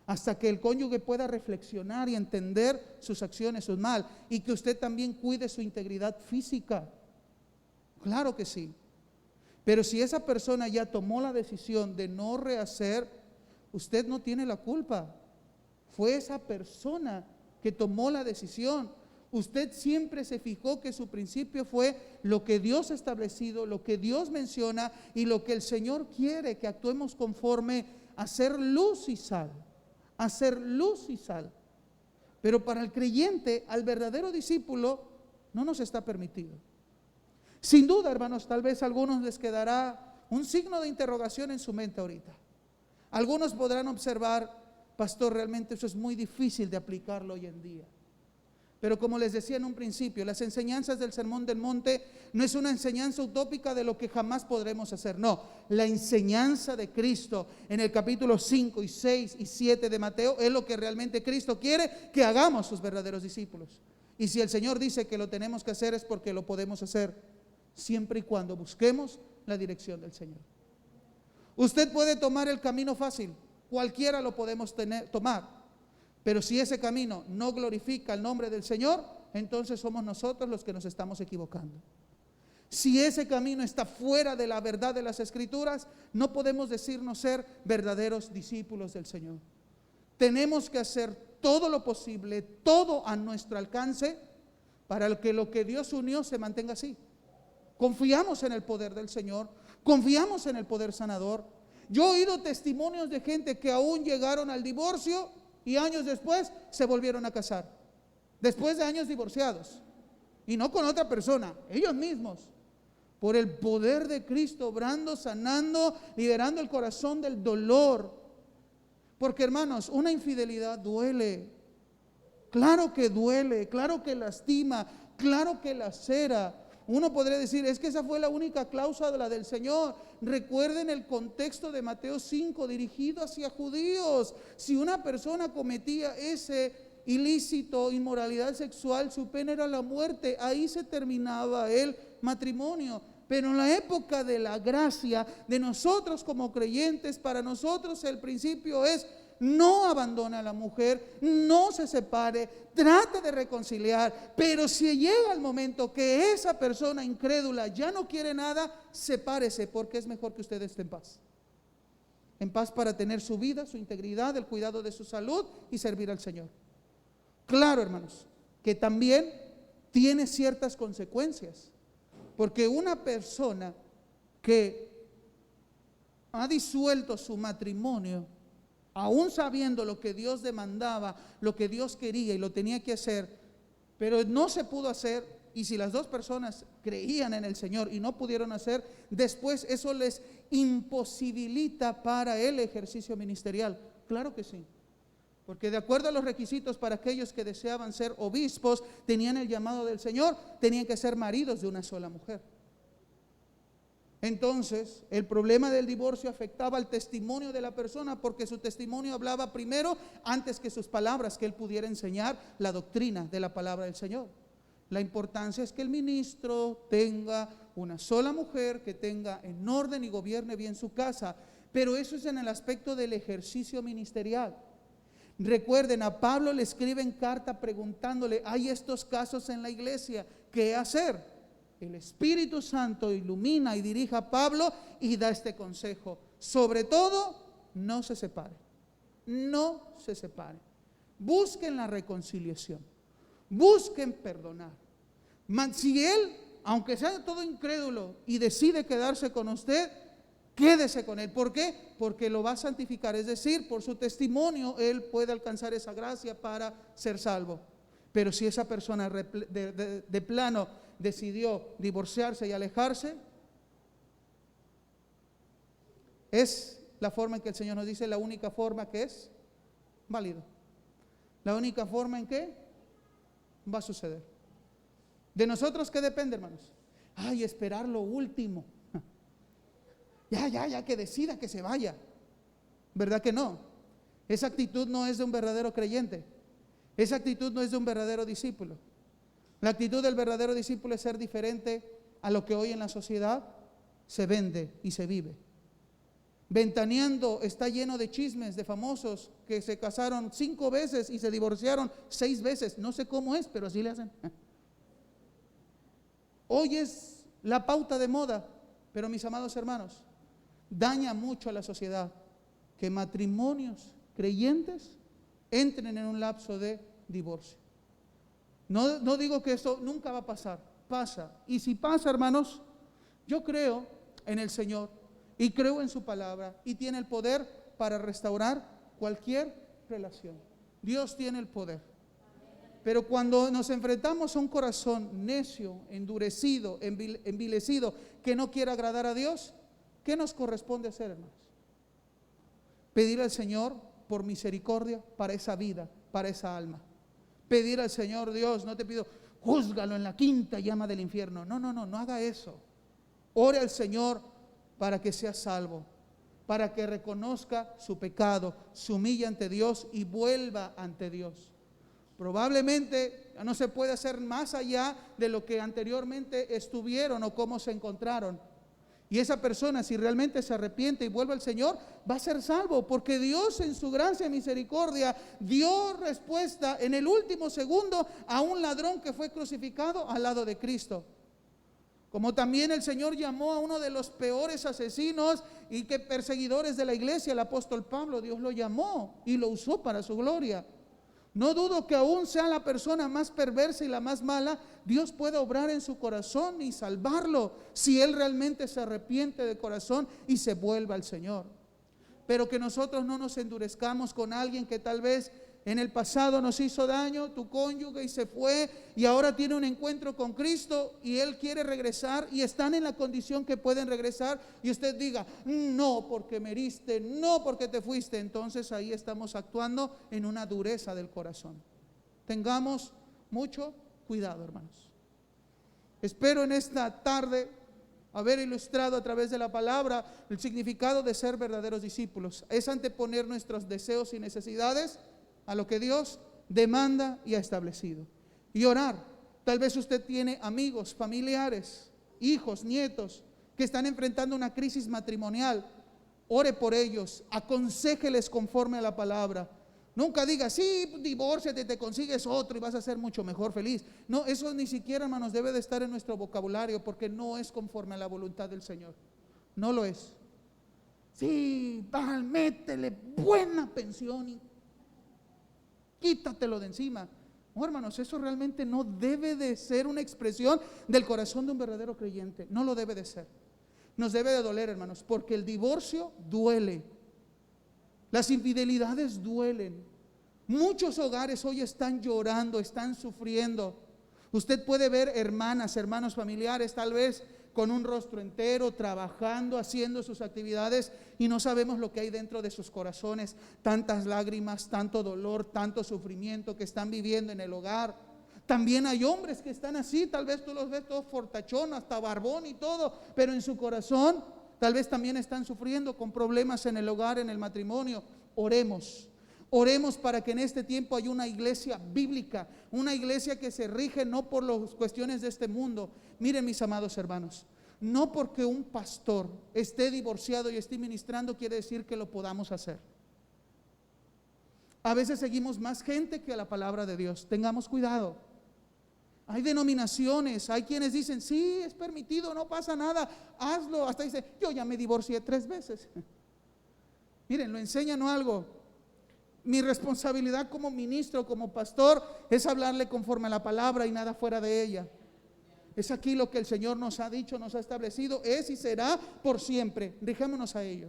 Hasta que el cónyuge pueda reflexionar y entender sus acciones, su mal, y que usted también cuide su integridad física. Claro que sí. Pero si esa persona ya tomó la decisión de no rehacer, usted no tiene la culpa. Fue esa persona que tomó la decisión. Usted siempre se fijó que su principio fue lo que Dios ha establecido, lo que Dios menciona y lo que el Señor quiere, que actuemos conforme a ser luz y sal. A ser luz y sal. Pero para el creyente, al verdadero discípulo, no nos está permitido. Sin duda, hermanos, tal vez a algunos les quedará un signo de interrogación en su mente ahorita. Algunos podrán observar, pastor, realmente eso es muy difícil de aplicarlo hoy en día. Pero como les decía en un principio, las enseñanzas del Sermón del Monte no es una enseñanza utópica de lo que jamás podremos hacer. No, la enseñanza de Cristo en el capítulo 5 y 6 y 7 de Mateo es lo que realmente Cristo quiere que hagamos sus verdaderos discípulos. Y si el Señor dice que lo tenemos que hacer es porque lo podemos hacer, siempre y cuando busquemos la dirección del Señor. Usted puede tomar el camino fácil, cualquiera lo podemos tomar. Pero si ese camino no glorifica el nombre del Señor, entonces somos nosotros los que nos estamos equivocando. Si ese camino está fuera de la verdad de las Escrituras, no podemos decirnos ser verdaderos discípulos del Señor. Tenemos que hacer todo lo posible, todo a nuestro alcance, para que lo que Dios unió se mantenga así. Confiamos en el poder del Señor, confiamos en el poder sanador. Yo he oído testimonios de gente que aún llegaron al divorcio y años después se volvieron a casar, después de años divorciados, y no con otra persona, ellos mismos. por el poder de Cristo, obrando, sanando, liberando el corazón del dolor. Porque, hermanos, una infidelidad duele. Claro que duele, claro que lastima, claro que lacera. Uno podría decir, es que esa fue la única cláusula del Señor. Recuerden el contexto de Mateo 5 dirigido hacia judíos. Si una persona cometía ese ilícito, inmoralidad sexual, su pena era la muerte. Ahí se terminaba el matrimonio. Pero en la época de la gracia, de nosotros como creyentes, para nosotros el principio es: no abandone a la mujer, no se separe, trate de reconciliar. Pero si llega el momento que esa persona incrédula ya no quiere nada, sepárese, porque es mejor que usted esté en paz. En paz para tener su vida, su integridad, el cuidado de su salud y servir al Señor. Claro, hermanos, que también tiene ciertas consecuencias. Porque una persona que ha disuelto su matrimonio, aún sabiendo lo que Dios demandaba, lo que Dios quería y lo tenía que hacer, pero no se pudo hacer, y si las dos personas creían en el Señor y no pudieron hacer, después eso les imposibilita para el ejercicio ministerial. Claro que sí. Porque de acuerdo a los requisitos para aquellos que deseaban ser obispos, tenían el llamado del Señor, tenían que ser maridos de una sola mujer. Entonces, el problema del divorcio afectaba al testimonio de la persona, porque su testimonio hablaba primero antes que sus palabras, que él pudiera enseñar la doctrina de la palabra del Señor. La importancia es que el ministro tenga una sola mujer, que tenga en orden y gobierne bien su casa, pero eso es en el aspecto del ejercicio ministerial. Recuerden, a Pablo le escriben carta preguntándole: hay estos casos en la iglesia, ¿qué hacer? El Espíritu Santo ilumina y dirige a Pablo y da este consejo: sobre todo, no se separe, no se separe. Busquen la reconciliación, busquen perdonar. Si él, aunque sea todo incrédulo y decide quedarse con usted, quédese con él. ¿Por qué? Porque lo va a santificar, es decir, por su testimonio él puede alcanzar esa gracia para ser salvo. Pero si esa persona de plano decidió divorciarse y alejarse, es la forma en que el Señor nos dice, la única forma que es válido, la única forma en que va a suceder. ¿De nosotros qué depende, hermanos? Ay, esperar lo último. Ya que decida que se vaya. ¿Verdad que no? Esa actitud no es de un verdadero creyente. Esa actitud no es de un verdadero discípulo. La actitud del verdadero discípulo es ser diferente a lo que hoy en la sociedad se vende y se vive. Ventaneando está lleno de chismes de famosos que se casaron 5 veces y se divorciaron 6 veces. No sé cómo es, pero así le hacen. Hoy es la pauta de moda, pero mis amados hermanos, daña mucho a la sociedad que matrimonios creyentes entren en un lapso de divorcio. No digo que eso nunca va a pasar, pasa. Y si pasa, hermanos, yo creo en el Señor y creo en su palabra, y tiene el poder para restaurar cualquier relación. Dios tiene el poder. Pero cuando nos enfrentamos a un corazón necio, endurecido, envilecido, que no quiere agradar a Dios, ¿qué nos corresponde hacer, hermanos? Pedir al Señor por misericordia para esa vida, para esa alma. Pedir al Señor: Dios, no te pido, júzgalo en la quinta llama del infierno. No haga eso. Ore al Señor para que sea salvo, para que reconozca su pecado, se humille ante Dios y vuelva ante Dios. Probablemente no se puede hacer más allá de lo que anteriormente estuvieron o cómo se encontraron. Y esa persona, si realmente se arrepiente y vuelve al Señor, va a ser salvo, porque Dios en su gracia y misericordia dio respuesta en el último segundo a un ladrón que fue crucificado al lado de Cristo. Como también el Señor llamó a uno de los peores asesinos y que perseguidores de la iglesia, el apóstol Pablo, Dios lo llamó y lo usó para su gloria. No dudo que aún sea la persona más perversa y la más mala, Dios puede obrar en su corazón y salvarlo, si él realmente se arrepiente de corazón y se vuelva al Señor. Pero que nosotros no nos endurezcamos con alguien que tal vez en el pasado nos hizo daño, tu cónyuge, y se fue y ahora tiene un encuentro con Cristo y él quiere regresar y están en la condición que pueden regresar, y usted diga, no porque me heriste, no porque te fuiste, entonces ahí estamos actuando en una dureza del corazón. Tengamos mucho cuidado, hermanos. Espero en esta tarde haber ilustrado a través de la palabra el significado de ser verdaderos discípulos. Es anteponer nuestros deseos y necesidades a lo que Dios demanda y ha establecido. Y orar. Tal vez usted tiene amigos, familiares, hijos, nietos que están enfrentando una crisis matrimonial. Ore por ellos, aconséjeles conforme a la palabra. Nunca diga, sí, divórciate, te consigues otro y vas a ser mucho mejor feliz. No, eso ni siquiera, hermanos, debe de estar en nuestro vocabulario, porque no es conforme a la voluntad del Señor. No lo es. Sí, métele buena pensión y quítatelo de encima. No, hermanos, eso realmente no debe de ser una expresión del corazón de un verdadero creyente. No lo debe de ser. Nos debe de doler, hermanos, porque el divorcio duele. Las infidelidades duelen. Muchos hogares hoy están llorando, están sufriendo. Usted puede ver hermanas, hermanos familiares, tal vez con un rostro entero, trabajando, haciendo sus actividades, y no sabemos lo que hay dentro de sus corazones. Tantas lágrimas, tanto dolor, tanto sufrimiento que están viviendo en el hogar. También hay hombres que están así, tal vez tú los ves todos fortachón, hasta barbón y todo, pero en su corazón tal vez también están sufriendo con problemas en el hogar, en el matrimonio. Oremos. Oremos para que en este tiempo haya una iglesia bíblica, una iglesia que se rige no por las cuestiones de este mundo. Miren, mis amados hermanos, no porque un pastor esté divorciado y esté ministrando quiere decir que lo podamos hacer. A veces seguimos más gente que a la palabra de Dios. Tengamos cuidado. Hay denominaciones, hay quienes dicen, sí, es permitido, no pasa nada, hazlo. Hasta dice, yo ya me divorcié 3 veces. Miren, lo enseñan algo. Mi responsabilidad como ministro, como pastor, es hablarle conforme a la palabra y nada fuera de ella. Es aquí lo que el Señor nos ha dicho, nos ha establecido, es y será por siempre. Dejémonos a ello.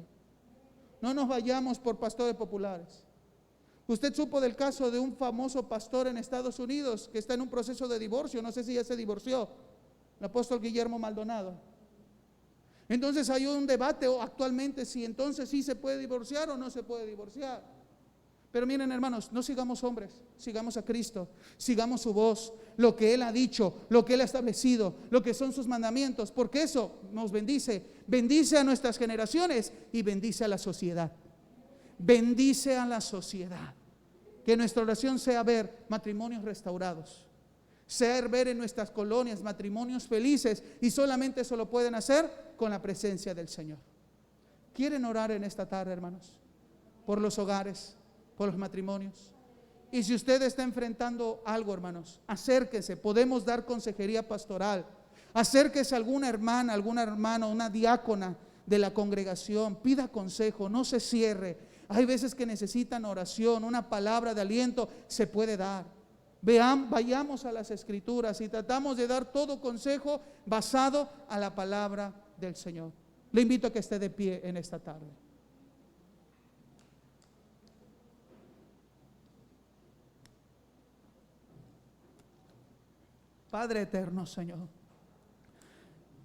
No nos vayamos por pastores populares. Usted supo del caso de un famoso pastor en Estados Unidos que está en un proceso de divorcio. No sé si ya se divorció, el apóstol Guillermo Maldonado. Entonces hay un debate actualmente si entonces sí se puede divorciar o no se puede divorciar. Pero miren, hermanos, no sigamos hombres, sigamos a Cristo, sigamos su voz, lo que Él ha dicho, lo que Él ha establecido, lo que son sus mandamientos, porque eso nos bendice, bendice a nuestras generaciones y bendice a la sociedad. Bendice a la sociedad. Que nuestra oración sea ver matrimonios restaurados, sea ver en nuestras colonias matrimonios felices, y solamente eso lo pueden hacer con la presencia del Señor. ¿Quieren orar en esta tarde, hermanos? Por los hogares, por los matrimonios. Y si usted está enfrentando algo, hermanos, acérquese, podemos dar consejería pastoral. Acérquese a alguna hermana, algún hermano, una diácona de la congregación, pida consejo, no se cierre. Hay veces que necesitan oración, una palabra de aliento, se puede dar. Vayamos a las Escrituras y tratamos de dar todo consejo basado a la palabra del Señor. Le invito a que esté de pie en esta tarde. Padre eterno, Señor,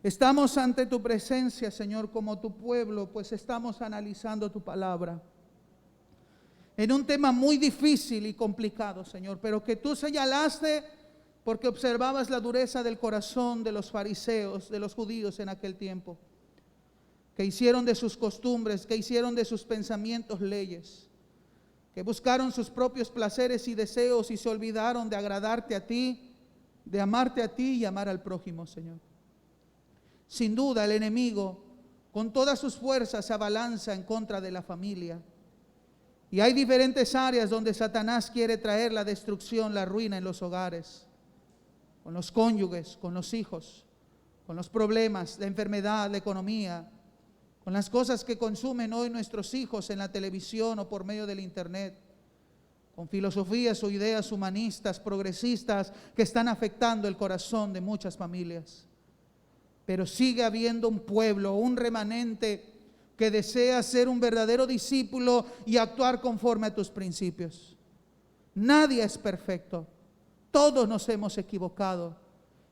estamos ante tu presencia, Señor, como tu pueblo, pues estamos analizando tu palabra en un tema muy difícil y complicado, Señor, pero que tú señalaste porque observabas la dureza del corazón de los fariseos, de los judíos en aquel tiempo, que hicieron de sus costumbres, que hicieron de sus pensamientos leyes, que buscaron sus propios placeres y deseos y se olvidaron de agradarte a ti, de amarte a ti y amar al prójimo, Señor. Sin duda el enemigo con todas sus fuerzas se abalanza en contra de la familia. Y hay diferentes áreas donde Satanás quiere traer la destrucción, la ruina en los hogares, con los cónyuges, con los hijos, con los problemas, la enfermedad, la economía, con las cosas que consumen hoy nuestros hijos en la televisión o por medio del internet, con filosofías o ideas humanistas, progresistas, que están afectando el corazón de muchas familias. Pero sigue habiendo un pueblo, un remanente que desea ser un verdadero discípulo y actuar conforme a tus principios. Nadie es perfecto. Todos nos hemos equivocado.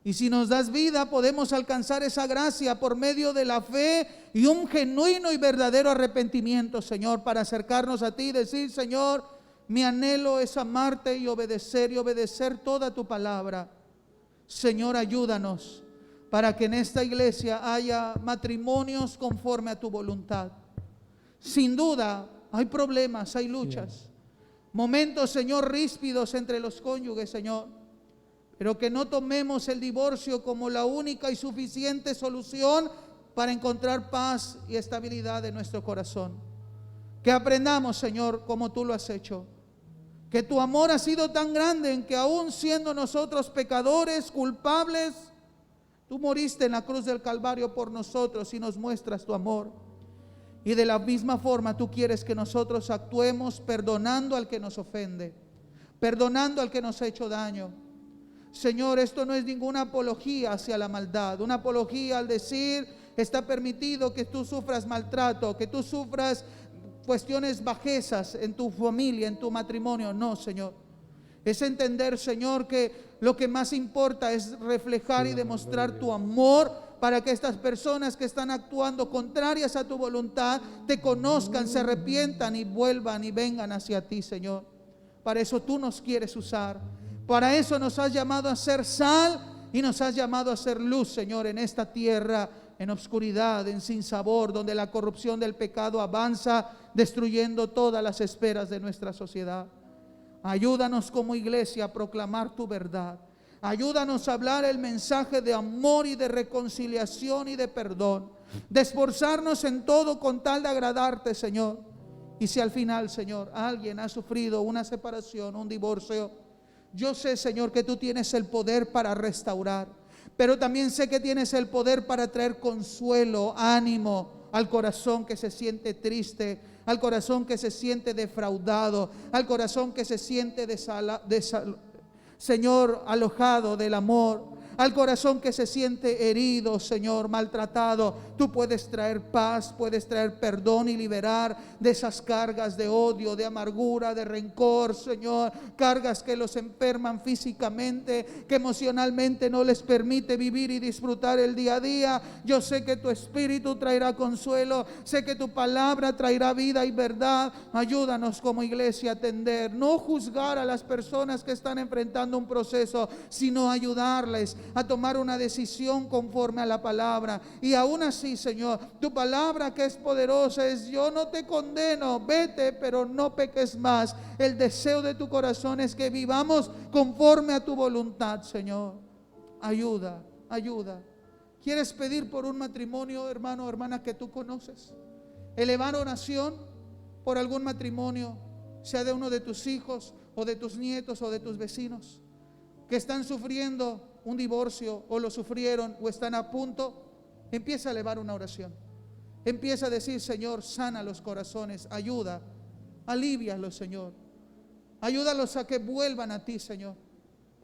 Y si nos das vida, podemos alcanzar esa gracia por medio de la fe y un genuino y verdadero arrepentimiento, Señor, para acercarnos a ti y decir: Señor, mi anhelo es amarte y obedecer toda tu palabra. Señor, ayúdanos para que en esta iglesia haya matrimonios conforme a tu voluntad. Sin duda, hay problemas, hay luchas, momentos, Señor, ríspidos entre los cónyuges, Señor. Pero que no tomemos el divorcio como la única y suficiente solución para encontrar paz y estabilidad en nuestro corazón. Que aprendamos, Señor, como tú lo has hecho. Que tu amor ha sido tan grande en que aún siendo nosotros pecadores, culpables, tú moriste en la cruz del Calvario por nosotros y nos muestras tu amor. Y de la misma forma tú quieres que nosotros actuemos perdonando al que nos ofende, perdonando al que nos ha hecho daño. Señor, esto no es ninguna apología hacia la maldad, una apología al decir: está permitido que tú sufras maltrato, que tú sufras cuestiones bajezas en tu familia, en tu matrimonio. No, Señor. Es entender, Señor, que lo que más importa es reflejar y demostrar tu amor para que estas personas que están actuando contrarias a tu voluntad te conozcan, se arrepientan y vuelvan y vengan hacia ti, Señor. Para eso tú nos quieres usar. Para eso nos has llamado a ser sal y nos has llamado a ser luz, Señor, en esta tierra, en obscuridad, en sinsabor, donde la corrupción del pecado avanza, destruyendo todas las esferas de nuestra sociedad. Ayúdanos como iglesia a proclamar tu verdad. Ayúdanos a hablar el mensaje de amor y de reconciliación y de perdón. De esforzarnos en todo con tal de agradarte, Señor. Y si al final, Señor, alguien ha sufrido una separación, un divorcio, yo sé, Señor, que tú tienes el poder para restaurar, pero también sé que tienes el poder para traer consuelo, ánimo al corazón que se siente triste, al corazón que se siente defraudado, al corazón que se siente Señor, alojado del amor, al corazón que se siente herido, Señor, maltratado. Tú puedes traer paz, puedes traer perdón y liberar de esas cargas de odio, de amargura, de rencor, Señor. Cargas que los enferman físicamente, que emocionalmente no les permite vivir y disfrutar el día a día. Yo sé que tu Espíritu traerá consuelo, sé que tu palabra traerá vida y verdad. Ayúdanos como iglesia a atender, no juzgar a las personas que están enfrentando un proceso, sino ayudarles a tomar una decisión conforme a la palabra. Y aún así, Señor, tu palabra que es poderosa es: yo no te condeno, vete, pero no peques más. El deseo de tu corazón es que vivamos conforme a tu voluntad, Señor. Ayuda. ¿Quieres pedir por un matrimonio, hermano o hermana, que tú conoces? Elevar oración por algún matrimonio, sea de uno de tus hijos o de tus nietos o de tus vecinos, que están sufriendo un divorcio o lo sufrieron o están a punto. Empieza a elevar una oración. Empieza a decir: Señor, sana los corazones, ayuda, alívialos, Señor. Ayúdalos a que vuelvan a ti, Señor.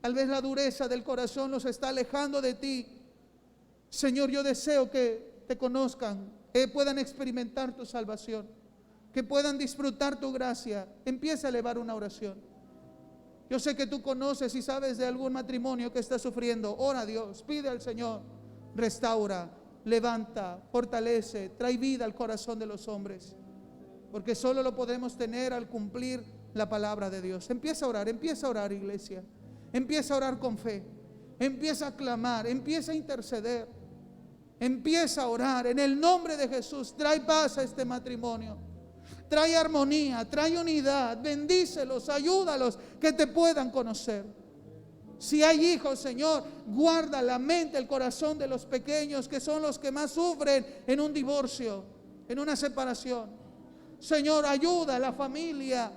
Tal vez la dureza del corazón los está alejando de ti. Señor, yo deseo que te conozcan, que puedan experimentar tu salvación, que puedan disfrutar tu gracia. Empieza a elevar una oración. Yo sé que tú conoces y sabes de algún matrimonio que está sufriendo. Ora a Dios, pide al Señor, restaura, levanta, fortalece, trae vida al corazón de los hombres, porque solo lo podemos tener al cumplir la palabra de Dios. Empieza a orar, iglesia. Empieza a orar con fe, empieza a clamar, empieza a interceder, empieza a orar en el nombre de Jesús. Trae paz a este matrimonio, trae armonía, trae unidad, bendícelos, ayúdalos que te puedan conocer. Si hay hijos, Señor, guarda la mente, el corazón de los pequeños, que son los que más sufren en un divorcio, en una separación. Señor, ayuda a la familia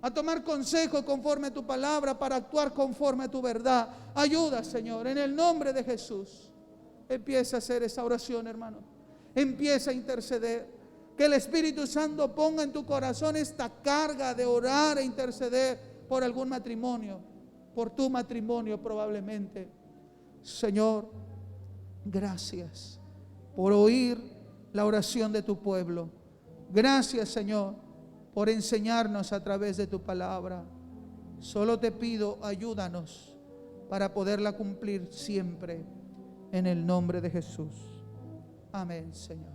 a tomar consejo conforme a tu palabra, para actuar conforme a tu verdad. Ayuda, Señor, en el nombre de Jesús. Empieza a hacer esa oración, hermano. Empieza a interceder. Que el Espíritu Santo ponga en tu corazón esta carga de orar e interceder por algún matrimonio, por tu matrimonio probablemente. Señor, gracias por oír la oración de tu pueblo. Gracias, Señor, por enseñarnos a través de tu palabra. Solo te pido, ayúdanos para poderla cumplir siempre, en el nombre de Jesús. Amén, Señor.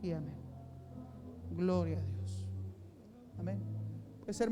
Y amén. Gloria a Dios. Amén. Pues,